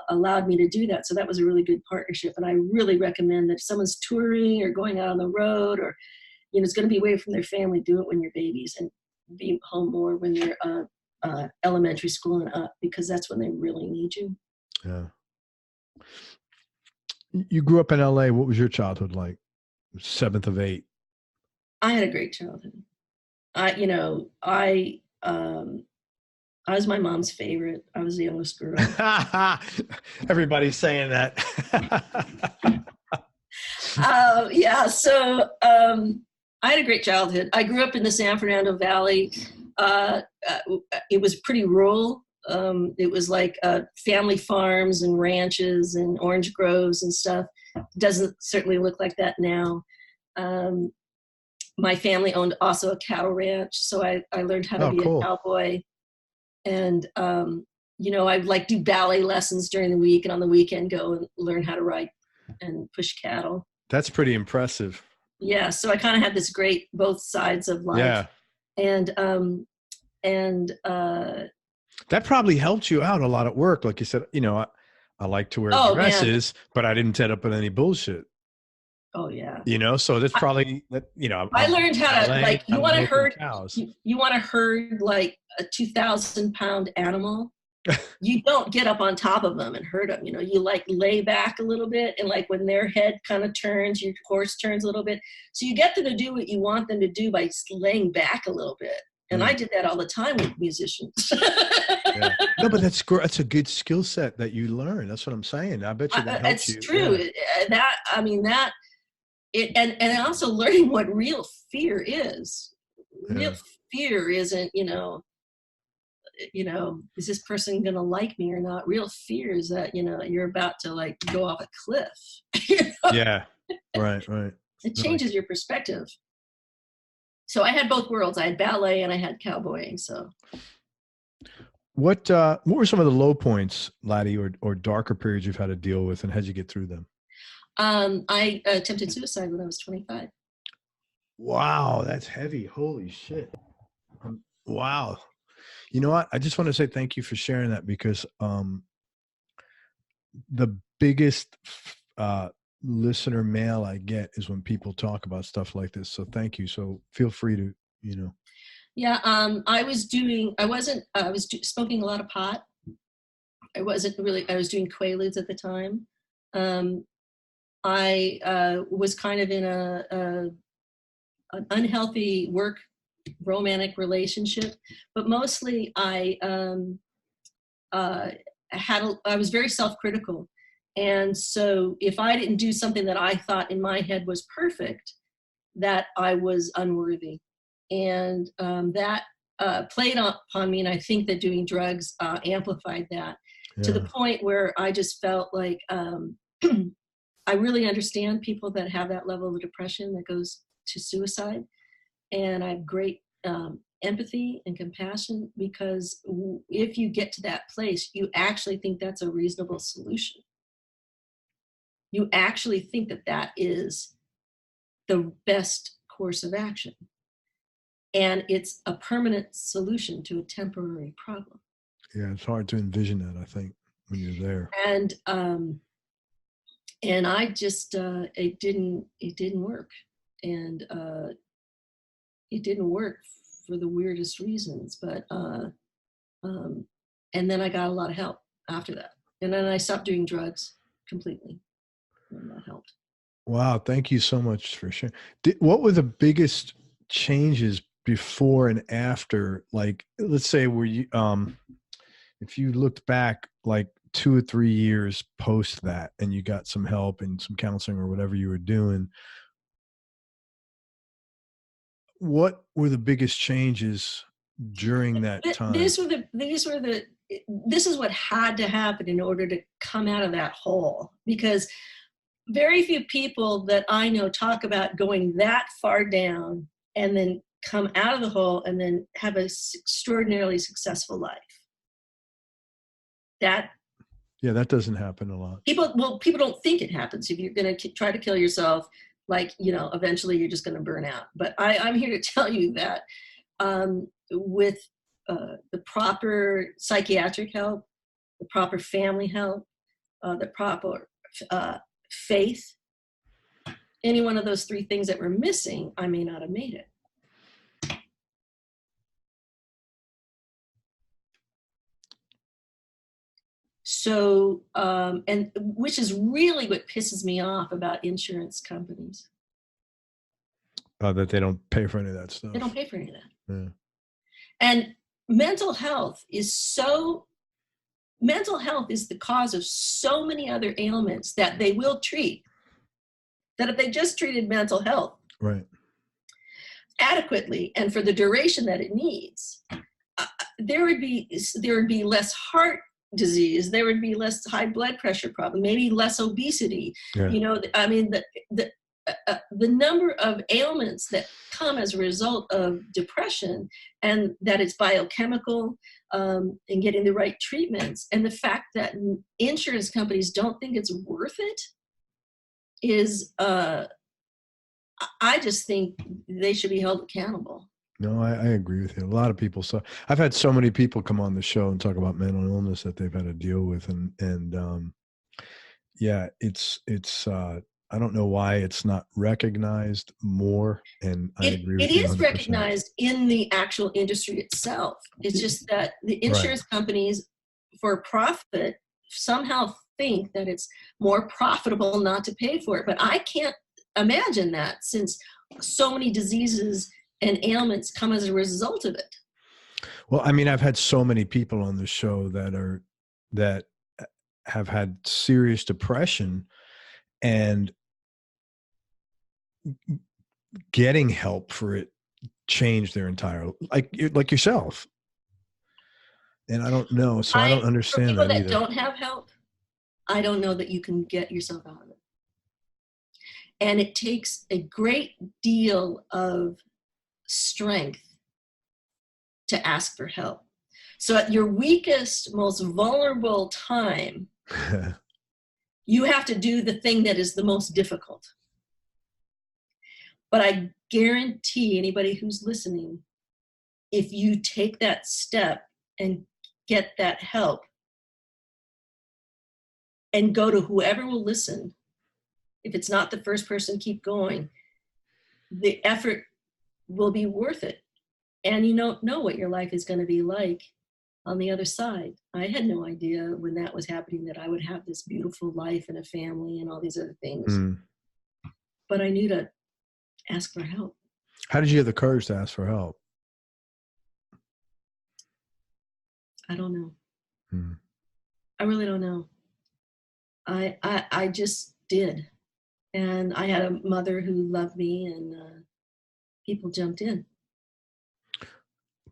allowed me to do that. So that was a really good partnership. And I really recommend that if someone's touring or going out on the road or is going to be away from their family, do it when you're babies and be home more when you're elementary school and up, because that's when they really need you. Yeah. You grew up in LA. What was your childhood like? 7th of 8. I had a great childhood. I was my mom's favorite. I was the youngest girl. Everybody's saying that. Yeah, so I had a great childhood. I grew up in the San Fernando Valley. It was pretty rural. It was like family farms and ranches and orange groves and stuff. Doesn't certainly look like that now. My family owned also a cattle ranch, so I learned how to be a cowboy. And I'd like do ballet lessons during the week, and on the weekend go and learn how to ride and push cattle. That's pretty impressive. Yeah, so I kind of had this great both sides of life. Yeah. And that probably helped you out a lot at work. Like you said, I like to wear dresses, but I didn't set up with any bullshit. Oh yeah. So that's probably that. I learned how to you want to herd cows. You want to herd like a 2,000-pound animal. You don't get up on top of them and herd them. You like lay back a little bit, and like when their head kind of turns, your horse turns a little bit. So you get them to do what you want them to do by laying back a little bit. And I did that all the time with musicians. Yeah. No, but that's a good skill set that you learn. That's what I'm saying. I bet you that helps you. It's true. Yeah. And also learning what real fear is. Real fear isn't, is this person going to like me or not? Real fear is that, you're about to like go off a cliff. Yeah. Right. It changes your perspective. So I had both worlds. I had ballet and I had cowboying. So what were some of the low points, Latie, or darker periods you've had to deal with, and how'd you get through them? I attempted suicide when I was 25. Wow, that's heavy. Holy shit. Wow. You know what? I just want to say thank you for sharing that, because the biggest listener mail I get is when people talk about stuff like this. So thank you. So feel free to, Yeah, I was smoking a lot of pot. I was doing Quaaludes at the time. I was kind of in an unhealthy work romantic relationship, but mostly I was very self-critical. And so if I didn't do something that I thought in my head was perfect, that I was unworthy. And that played upon me. And I think that doing drugs amplified that to the point where I just felt like I really understand people that have that level of depression that goes to suicide. And I have great empathy and compassion, because if you get to that place, you actually think that's a reasonable solution. You actually think that that is the best course of action. And it's a permanent solution to a temporary problem. Yeah, it's hard to envision that, I think, when you're there. And I just, it didn't work. And it didn't work for the weirdest reasons, but, and then I got a lot of help after that. And then I stopped doing drugs completely. And that helped. Wow. Thank you so much for sharing. What were the biggest changes before and after? Like, let's say, were you, if you looked back like 2 or 3 years post that, and you got some help and some counseling or whatever you were doing, what were the biggest changes during that time? This is what had to happen in order to come out of that hole, because very few people that I know talk about going that far down and then come out of the hole and then have an extraordinarily successful life. That doesn't happen a lot. People don't think it happens. If you're going to try to kill yourself, eventually you're just going to burn out. But I'm here to tell you that with the proper psychiatric help, the proper family help, the proper faith, any one of those 3 things that were missing, I may not have made it. So, and which is really what pisses me off about insurance companies. That they don't pay for any of that stuff. They don't pay for any of that. Yeah. And mental health is the cause of so many other ailments that they will treat, that if they just treated mental health Right. adequately and for the duration that it needs, there would be less heart disease, there would be less high blood pressure problem, maybe less obesity. Yeah. You know, I mean, the number of ailments that come as a result of depression, and that it's biochemical, and getting the right treatments, and the fact that insurance companies don't think it's worth it is, I just think they should be held accountable. No, I agree with you. A lot of people. So I've had so many people come on the show and talk about mental illness that they've had to deal with, and yeah, it's I don't know why it's not recognized more, and I agree with you 100%. It is recognized in the actual industry itself. It's just that the insurance companies, for profit, somehow think that it's more profitable not to pay for it. But I can't imagine that, since so many diseases and ailments come as a result of it. Well, I mean, I've had so many people on the show that have had serious depression, and getting help for it changed their entire, like yourself. And I don't know, so I don't understand that either. People that don't have help, I don't know that you can get yourself out of it. And it takes a great deal of strength to ask for help. So at your weakest, most vulnerable time, you have to do the thing that is the most difficult. But I guarantee anybody who's listening, if you take that step and get that help and go to whoever will listen, if it's not the first person, keep going, the effort will be worth it. And you don't know what your life is going to be like on the other side. I had no idea when that was happening that I would have this beautiful life and a family and all these other things. But I knew to ask for help. How did you have the courage to ask for help? I don't know. I really don't know. I just did. And I had a mother who loved me, and people jumped in.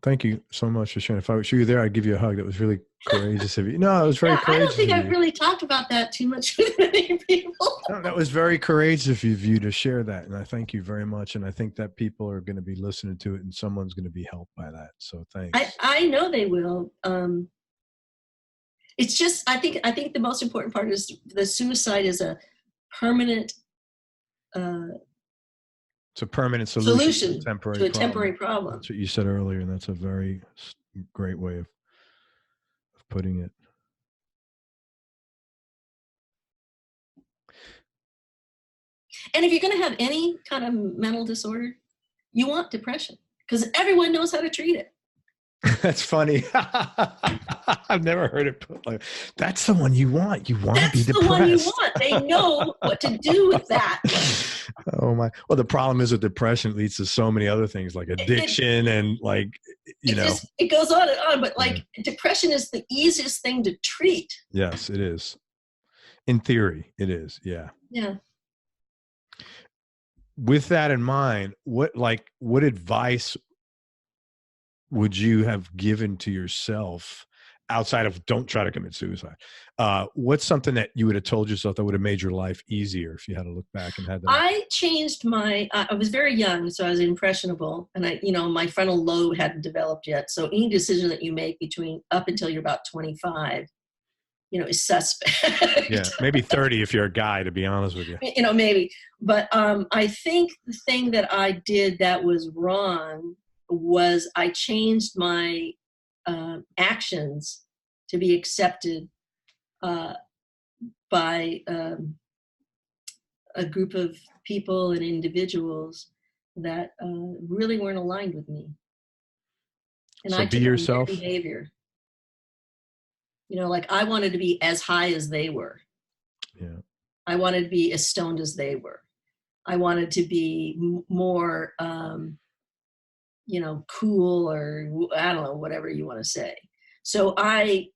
Thank you so much for sharing. If I was you there, I'd give you a hug. That was really courageous of you. No, it was very courageous. I don't think I've really talked about that too much with many people. No, that was very courageous of you to share that. And I thank you very much. And I think that people are going to be listening to it, and someone's going to be helped by that. So thanks. I know they will. It's just, I think the most important part is the suicide is a permanent it's a permanent solution to a temporary problem. That's what you said earlier, and that's a very great way of putting it. And if you're going to have any kind of mental disorder, you want depression, because everyone knows how to treat it. That's funny. I've never heard it put like that's the one you want. You want to be depressed. That's the one you want. They know what to do with that. Oh my. Well, the problem is with depression, it leads to so many other things like addiction and like, it goes on and on, but like depression is the easiest thing to treat. Yes, it is. In theory, it is. Yeah. Yeah. With that in mind, what advice would you have given to yourself outside of don't try to commit suicide? What's something that you would have told yourself that would have made your life easier if you had to look back and had that? I changed I was very young, so I was impressionable, and my frontal lobe hadn't developed yet. So any decision that you make up until you're about 25, is suspect. Yeah, maybe 30 if you're a guy, to be honest with you. Maybe. But I think the thing that I did that was wrong was I changed my actions to be accepted by a group of people and individuals that really weren't aligned with me. And so I be yourself. Behavior. Like I wanted to be as high as they were. Yeah. I wanted to be as stoned as they were. I wanted to be more cool, or I don't know, whatever you want to say. So I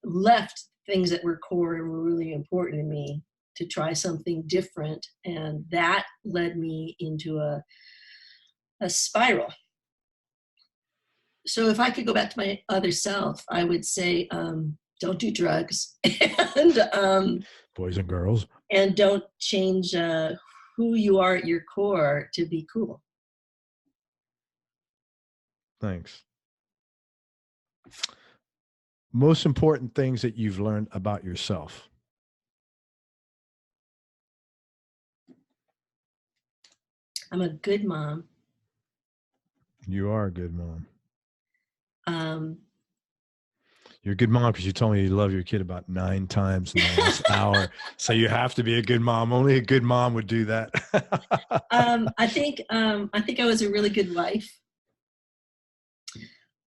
left things that were core and were really important to me to try something different, and that led me into a spiral. So if I could go back to my other self, I would say, don't do drugs, and Boys and girls. and don't change who you are at your core to be cool. Thanks. Most important things that you've learned about yourself. I'm a good mom. You are a good mom. Um, You're a good mom because you told me you love your kid about 9 times in the last hour. So you have to be a good mom. Only a good mom would do that. I think I was a really good wife,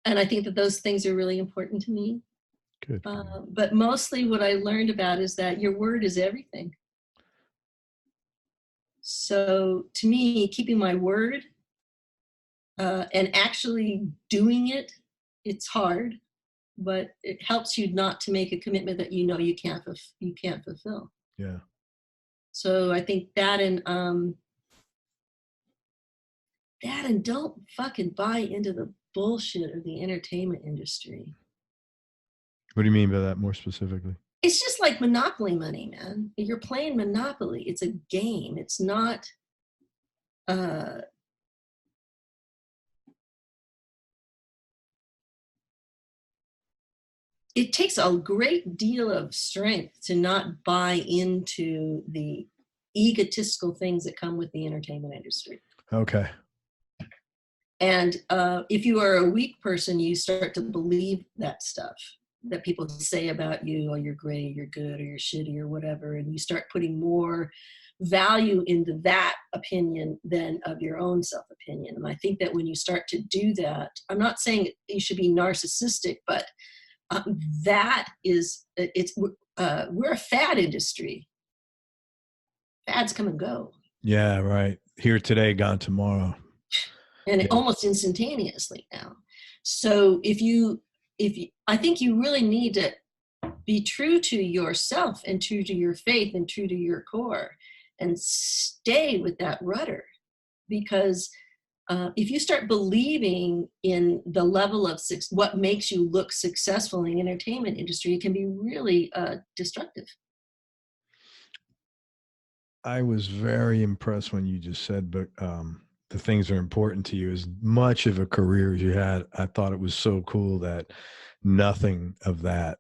and I think that those things are really important to me. Good. But mostly, what I learned about is that your word is everything. So to me, keeping my word and actually doing it, it's hard, but it helps you not to make a commitment that you can't fulfill. Yeah. So I think that and don't fucking buy into the bullshit of the entertainment industry. What do you mean by that more specifically? It's just like Monopoly money, man. You're playing Monopoly. It's a game. It's not it takes a great deal of strength to not buy into the egotistical things that come with the entertainment industry. Okay. And if you are a weak person, you start to believe that stuff that people say about you, oh, you're great, you're good, or you're shitty, or whatever. And you start putting more value into that opinion than of your own self-opinion. And I think that when you start to do that, I'm not saying you should be narcissistic, but that is, we're a fad industry. Fads come and go. Yeah, right. Here today, gone tomorrow. And almost instantaneously now. So I think you really need to be true to yourself and true to your faith and true to your core and stay with that rudder. Because if you start believing in the level of what makes you look successful in the entertainment industry, it can be really destructive. I was very impressed when you just said, but the things that are important to you. As much of a career as you had, I thought it was so cool that nothing of that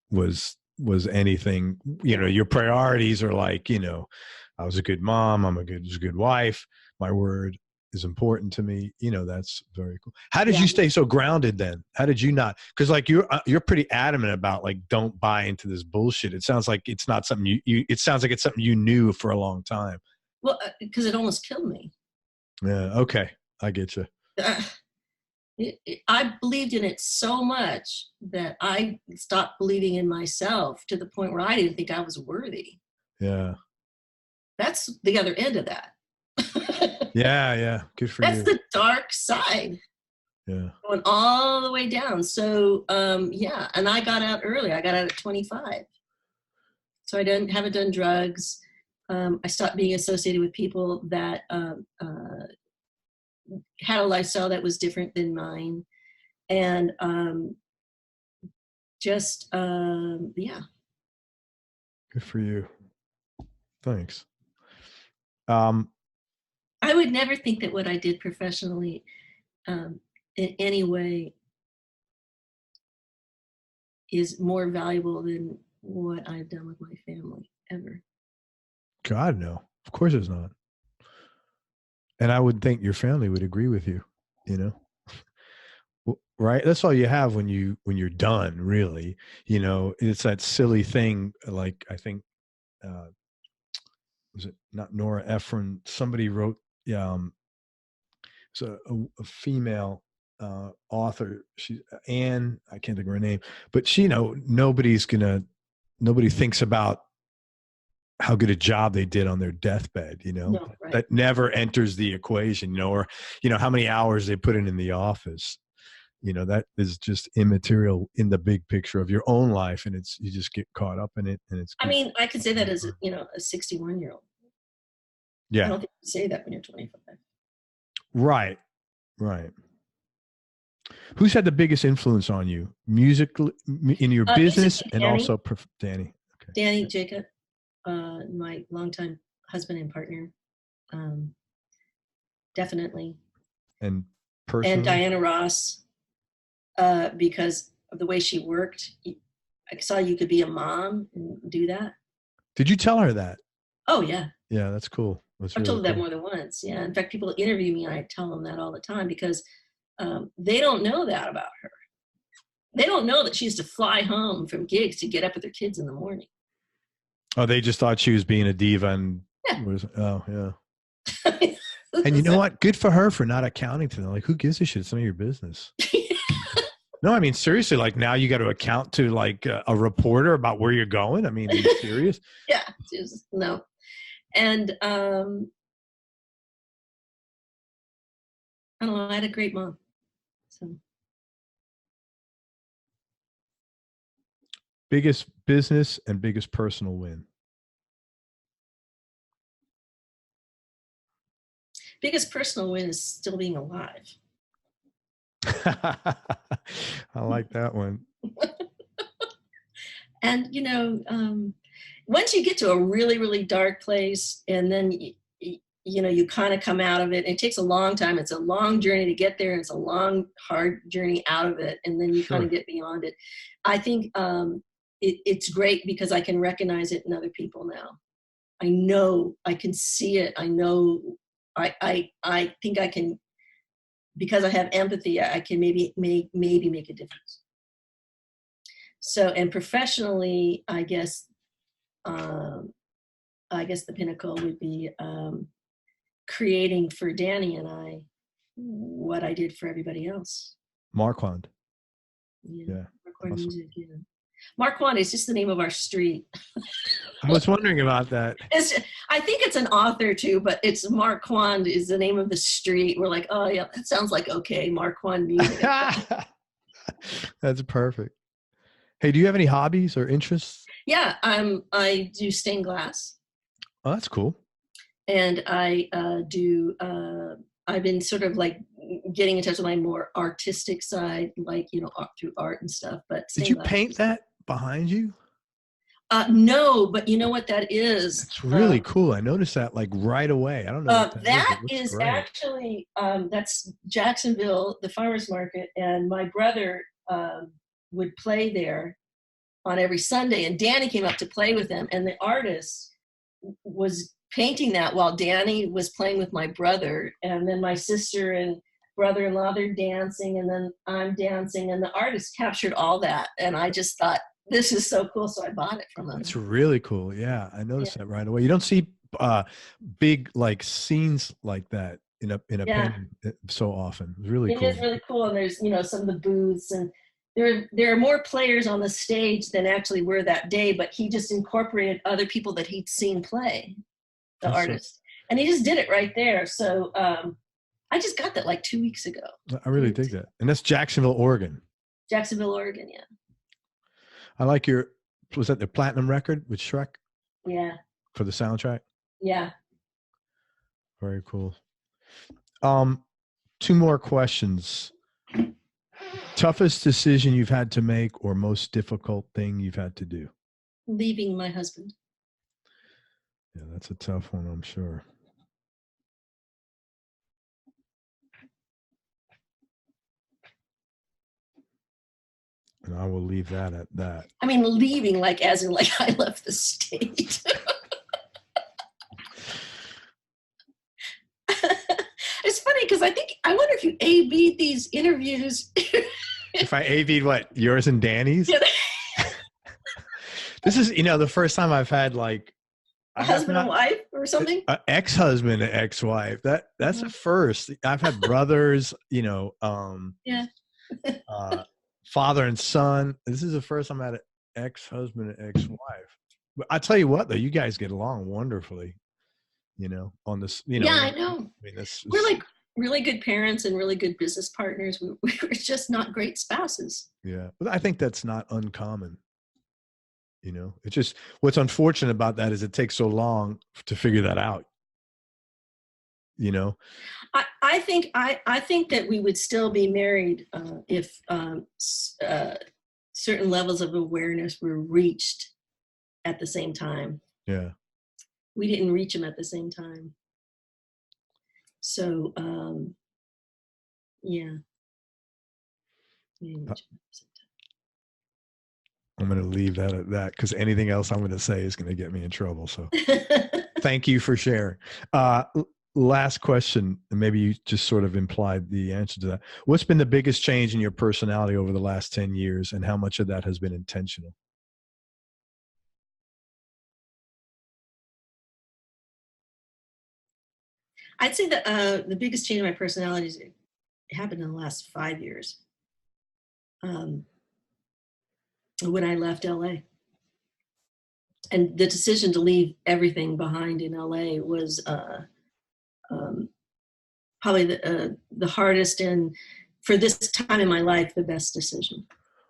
was anything. Your priorities are like, I was a good mom, I'm a good wife, my word is important to me. That's very cool. How did you stay so grounded then? How did you not? Because like you're pretty adamant about like, don't buy into this bullshit. It sounds like it's not something it sounds like it's something you knew for a long time. Well, because it almost killed me. Yeah. Okay. I get you. I believed in it so much that I stopped believing in myself to the point where I didn't think I was worthy. Yeah. That's the other end of that. Yeah. Good for you. That's the dark side. Yeah. Going all the way down. So, and I got out early. I got out at 25. So I haven't done drugs. I stopped being associated with people that had a lifestyle that was different than mine. And yeah. Good for you. Thanks. I would never think that what I did professionally in any way is more valuable than what I've done with my family ever. God, no. Of course it's not. And I would think your family would agree with you, right? That's all you have when you're done, really. It's that silly thing. Like, I think, was it not Nora Ephron? Somebody wrote, it's a female author. She Anne, I can't think of her name, but nobody thinks about how good a job they did on their deathbed, No, right. that never enters the equation, or, how many hours they put in the office, that is just immaterial in the big picture of your own life. And you just get caught up in it. And it's, I mean, I could say that as, a 61-year-old. yeah. I don't think you say that when you're 25. Right. Right. Who's had the biggest influence on you musically in your business and Danny. also Danny? Okay. Danny Jacob, my longtime husband and partner, definitely. And personally? And Diana Ross, because of the way she worked. I saw you could be a mom and do that. Did you tell her that? Oh, yeah. Yeah, that's cool. I've told her that more than once. Yeah. In fact, people interview me and I tell them that all the time because they don't know that about her. They don't know that she used to fly home from gigs to get up with her kids in the morning. Oh, they just thought she was being a diva and oh, yeah. And you know what? Good for her for not accounting to them. Like, who gives a shit? It's none of your business. No, I mean, seriously, like now you got to account to like a reporter about where you're going. I mean, are you serious? Yeah, no. And I don't know, I had a great mom. So. Biggest business and biggest personal win. Biggest personal win is still being alive. I like that one. And, once you get to a really, really dark place and then, you kind of come out of it, it takes a long time. It's a long journey to get there. And it's a long, hard journey out of it. And then you kind of get beyond it. I think it's great because I can recognize it in other people now. I know, I can see it. I know, I think I can, because I have empathy, I can maybe make a difference. So, and professionally, I guess the pinnacle would be creating for Danny and I what I did for everybody else. Marquand. Yeah. Marquand music, yeah. Marquand is just the name of our street. I was wondering about that. I think it's an author too, but it's Marquand is the name of the street. We're like, oh yeah, that sounds like okay, Marquand music. That's perfect. Hey, do you have any hobbies or interests? Yeah, I do stained glass. Oh, that's cool. And I I've been sort of like getting in touch with my more artistic side, like, through art and stuff. But did you paint that behind you? No, but you know what that is? It's really cool. I noticed that like right away. I don't know. What that is actually, that's Jacksonville, the farmer's market. And my brother would play there on every Sunday. And Danny came up to play with him. And the artist was painting that while Danny was playing with my brother. And then my sister and brother-in-law, they're dancing. And then I'm dancing. And the artist captured all that. And I just thought, this is so cool. So I bought it from them. It's really cool. Yeah. I noticed that right away. You don't see big like scenes like that in a painting so often. It's really cool. It is really cool. And there's, some of the booths and there are more players on the stage than actually were that day, but he just incorporated other people that he'd seen play, the artist. And he just did it right there. So I just got that like 2 weeks ago. I really dig that. And that's Jacksonville, Oregon. Jacksonville, Oregon. Yeah. I like was that the platinum record with Shrek? Yeah. For the soundtrack? Yeah. Very cool. 2 more questions. Toughest decision you've had to make or most difficult thing you've had to do? Leaving my husband. Yeah, that's a tough one, I'm sure. And I will leave that at that. I mean, leaving like as in like I left the state. It's funny because I wonder if you A/B'd these interviews. If I A/B'd what? Yours and Danny's? Yeah. This is, the first time I've had like a husband and wife or something? Ex-husband and ex-wife. That's the first. I've had brothers, father and son. This is the first time I had an ex-husband and ex-wife. But I tell you what, though, you guys get along wonderfully, on this, Yeah, I I know. mean, this We're is, like really good parents and really good business partners. We're just not great spouses. yeah. But I think that's not uncommon. It's just what's unfortunate about that is it takes so long to figure that out. I think that we would still be married if certain levels of awareness were reached at the same time. Yeah. We didn't reach them at the same time. So, yeah. I'm going to leave that at that because anything else I'm going to say is going to get me in trouble. So thank you for sharing. Last question, and maybe you just sort of implied the answer to that. What's been the biggest change in your personality over the last 10 years, and how much of that has been intentional? I'd say that the biggest change in my personality happened in the last 5 years. When I left LA. And the decision to leave everything behind in LA was probably the hardest, and for this time in my life, the best decision.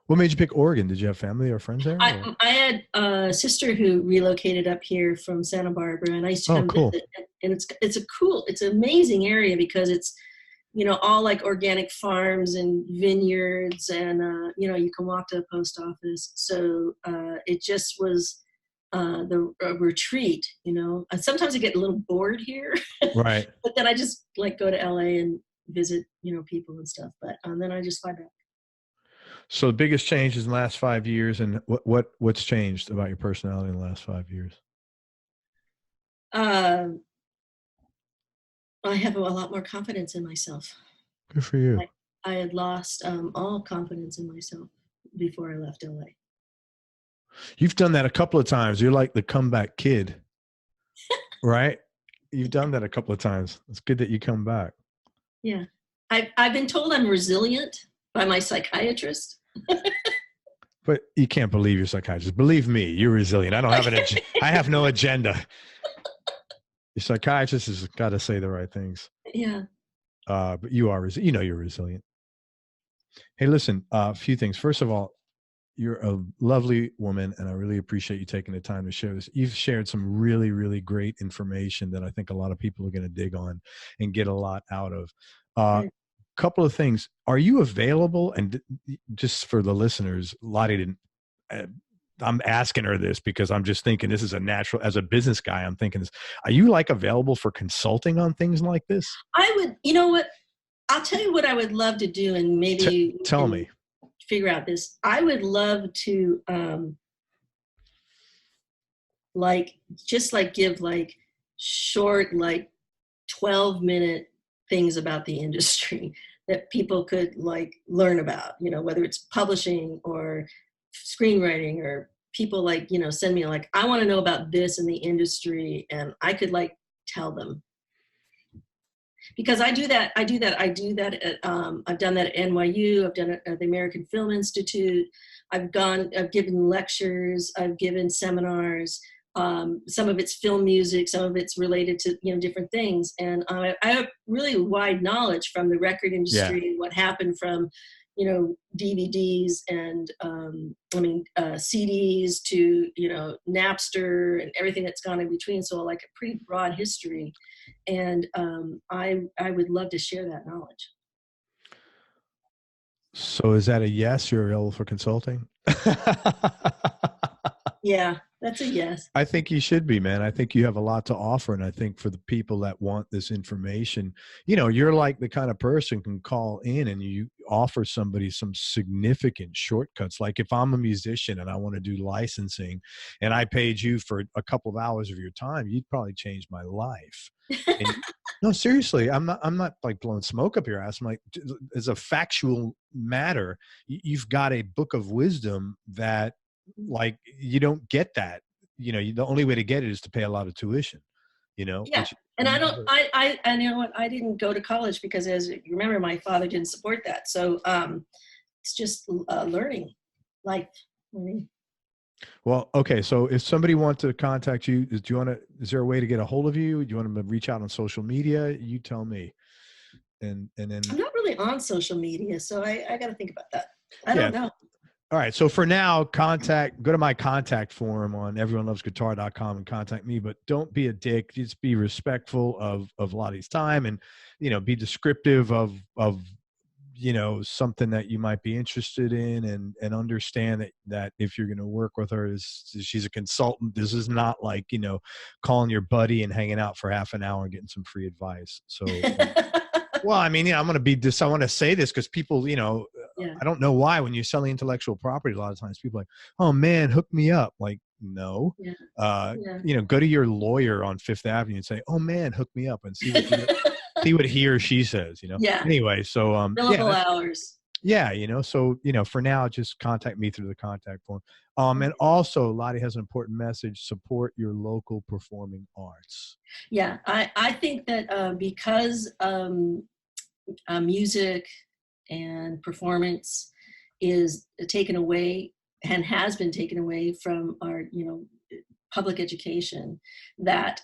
What made you pick Oregon? Did you have family or friends there? I had a sister who relocated up here from Santa Barbara, and I used to come visit. And it's an amazing area because it's, all like organic farms and vineyards, and you can walk to the post office. So it just was the retreat. And sometimes I get a little bored here, right? But then I just like go to LA and visit, people and stuff. But then I just fly back. So the biggest change in the last 5 years, and what's changed about your personality in the last 5 years? I have a lot more confidence in myself. Good for you. I had lost all confidence in myself before I left LA. You've done that a couple of times. You're like the comeback kid, right? You've done that a couple of times. It's good that you come back. Yeah. I've been told I'm resilient by my psychiatrist. But you can't believe your psychiatrist. Believe me, you're resilient. I don't have I have no agenda. Your psychiatrist has got to say the right things. Yeah. But you are, you're resilient. Hey, listen, a few things. First of all, you're a lovely woman, and I really appreciate you taking the time to share this. You've shared some really, really great information that I think a lot of people are going to dig on and get a lot out of. Couple of things. Are you available? And just for the listeners, Latie didn't, I'm asking her this because I'm just thinking this is a natural, as a business guy, I'm thinking this. Are you like available for consulting on things like this? I would, you know what? I'll tell you what I would love to do, and maybe tell me. Figure out this. I would love to give short 12-minute things about the industry that people could learn about, whether it's publishing or screenwriting, or people send me I want to know about this in the industry, and I could tell them. Because I do that at, I've done that at NYU, I've done it at the American Film Institute, I've given lectures, I've given seminars, some of it's film music, some of it's related to, different things. And I have really wide knowledge from the record industry, what happened from, DVDs and, CDs to, Napster and everything that's gone in between. So a pretty broad history. And I would love to share that knowledge. So is that a yes? You're available for consulting? Yeah, that's a yes. I think you should be, man. I think you have a lot to offer. And I think for the people that want this information, you're like the kind of person who can call in and you offer somebody some significant shortcuts. Like if I'm a musician and I want to do licensing and I paid you for a couple of hours of your time, you'd probably change my life. No, seriously, I'm not blowing smoke up your ass. I'm as a factual matter, you've got a book of wisdom that you don't get that. The only way to get it is to pay a lot of tuition. Yeah, and I you know what? I didn't go to college because, as you remember, my father didn't support that. So it's just learning, life learning. Well, okay. So if somebody wants to contact you, is there a way to get a hold of you? Do you want them to reach out on social media? You tell me. And I'm then, not really on social media, so I got to think about that. I yeah. don't know. All right. So for now, go to my contact form on everyonelovesguitar.com and contact me, but don't be a dick. Just be respectful of Lottie's time, and, be descriptive of, something that you might be interested in, and understand that if you're going to work with her, she's a consultant. This is not like, calling your buddy and hanging out for half an hour and getting some free advice. So, well, I mean, I'm going to be this. I want to say this because people, Yeah. I don't know why when you're selling intellectual property, a lot of times people are like, oh man, hook me up. Like, no, Yeah. Yeah. go to your lawyer on Fifth Avenue and say, oh man, hook me up, and see what he or she says. Yeah. Anyway, so Billable hours. yeah, so for now, just contact me through the contact form. And also, Lottie has an important message: support your local performing arts. Yeah, I think that because music and performance is taken away and has been taken away from our, public education, that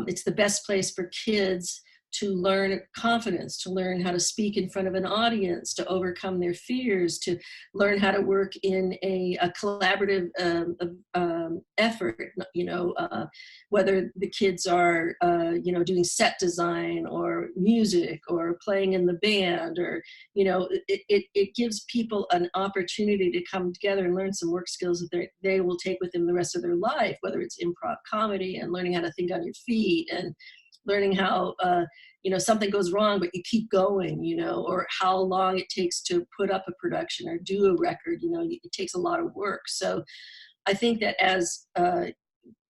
it's the best place for kids to learn confidence, to learn how to speak in front of an audience, to overcome their fears, to learn how to work in a collaborative effort, whether the kids are, doing set design or music or playing in the band, or, it gives people an opportunity to come together and learn some work skills that they will take with them the rest of their life, whether it's improv comedy and learning how to think on your feet, and learning how, something goes wrong, but you keep going, or how long it takes to put up a production or do a record, it takes a lot of work. So I think that as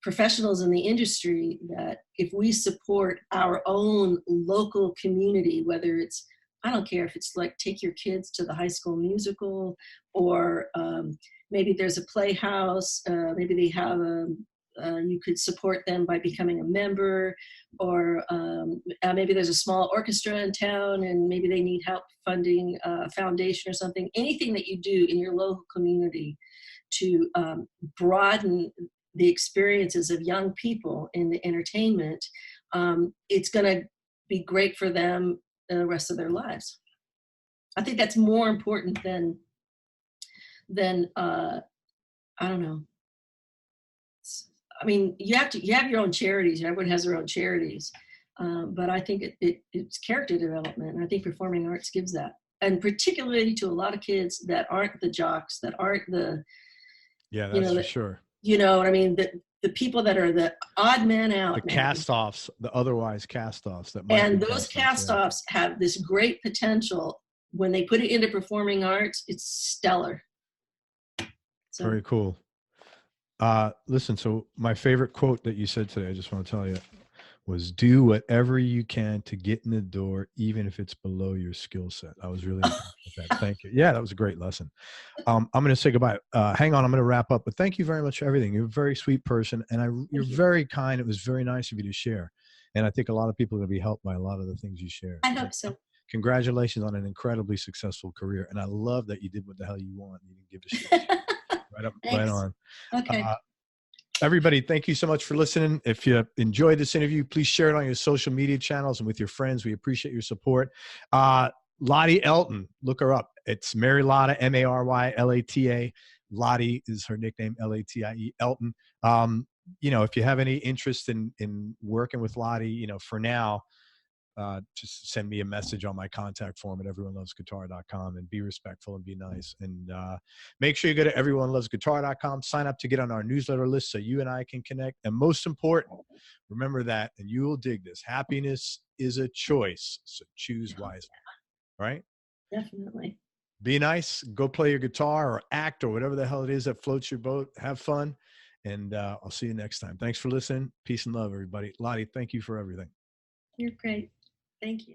professionals in the industry, that if we support our own local community, whether it's, I don't care if it's like take your kids to the High School Musical, or maybe there's a playhouse, maybe they have you could support them by becoming a member, or maybe there's a small orchestra in town and maybe they need help funding a foundation or something. Anything that you do in your local community to broaden the experiences of young people in the entertainment, it's going to be great for them the rest of their lives. I think that's more important than I don't know. I mean, you have your own charities. Everyone has their own charities, but I think it's character development. And I think performing arts gives that, and particularly to a lot of kids that aren't the jocks, that aren't the, Yeah, that's for sure. You know what I mean? The people that are the odd man out. The cast-offs, the otherwise cast-offs. And those cast-offs have this great potential. When they put it into performing arts, it's stellar. So. Very cool. Listen, so my favorite quote that you said today, I just want to tell you, was do whatever you can to get in the door, even if it's below your skill set. I was really impressed with that. Thank you. Yeah, that was a great lesson. I'm going to say goodbye. Hang on, I'm going to wrap up, but thank you very much for everything. You're a very sweet person, and you're very kind. It was very nice of you to share. And I think a lot of people are going to be helped by a lot of the things you share. I hope so. Congratulations on an incredibly successful career. And I love that you did what the hell you want. You didn't give a shit. Right on. Okay. Everybody, thank you so much for listening. If you enjoyed this interview, please share it on your social media channels and with your friends. We appreciate your support. Latie Elton, look her up. It's Marylata, Marylata. Latie is her nickname, Latie Elton. If you have any interest in working with Latie, for now, just send me a message on my contact form at everyonelovesguitar.com, and be respectful and be nice. And make sure you go to everyonelovesguitar.com, sign up to get on our newsletter list so you and I can connect. And most important, remember that, and you will dig this, happiness is a choice, so choose wisely. Right? Definitely. Be nice, go play your guitar or act or whatever the hell it is that floats your boat. Have fun, and I'll see you next time. Thanks for listening. Peace and love, everybody. Latie, thank you for everything. You're great. Thank you.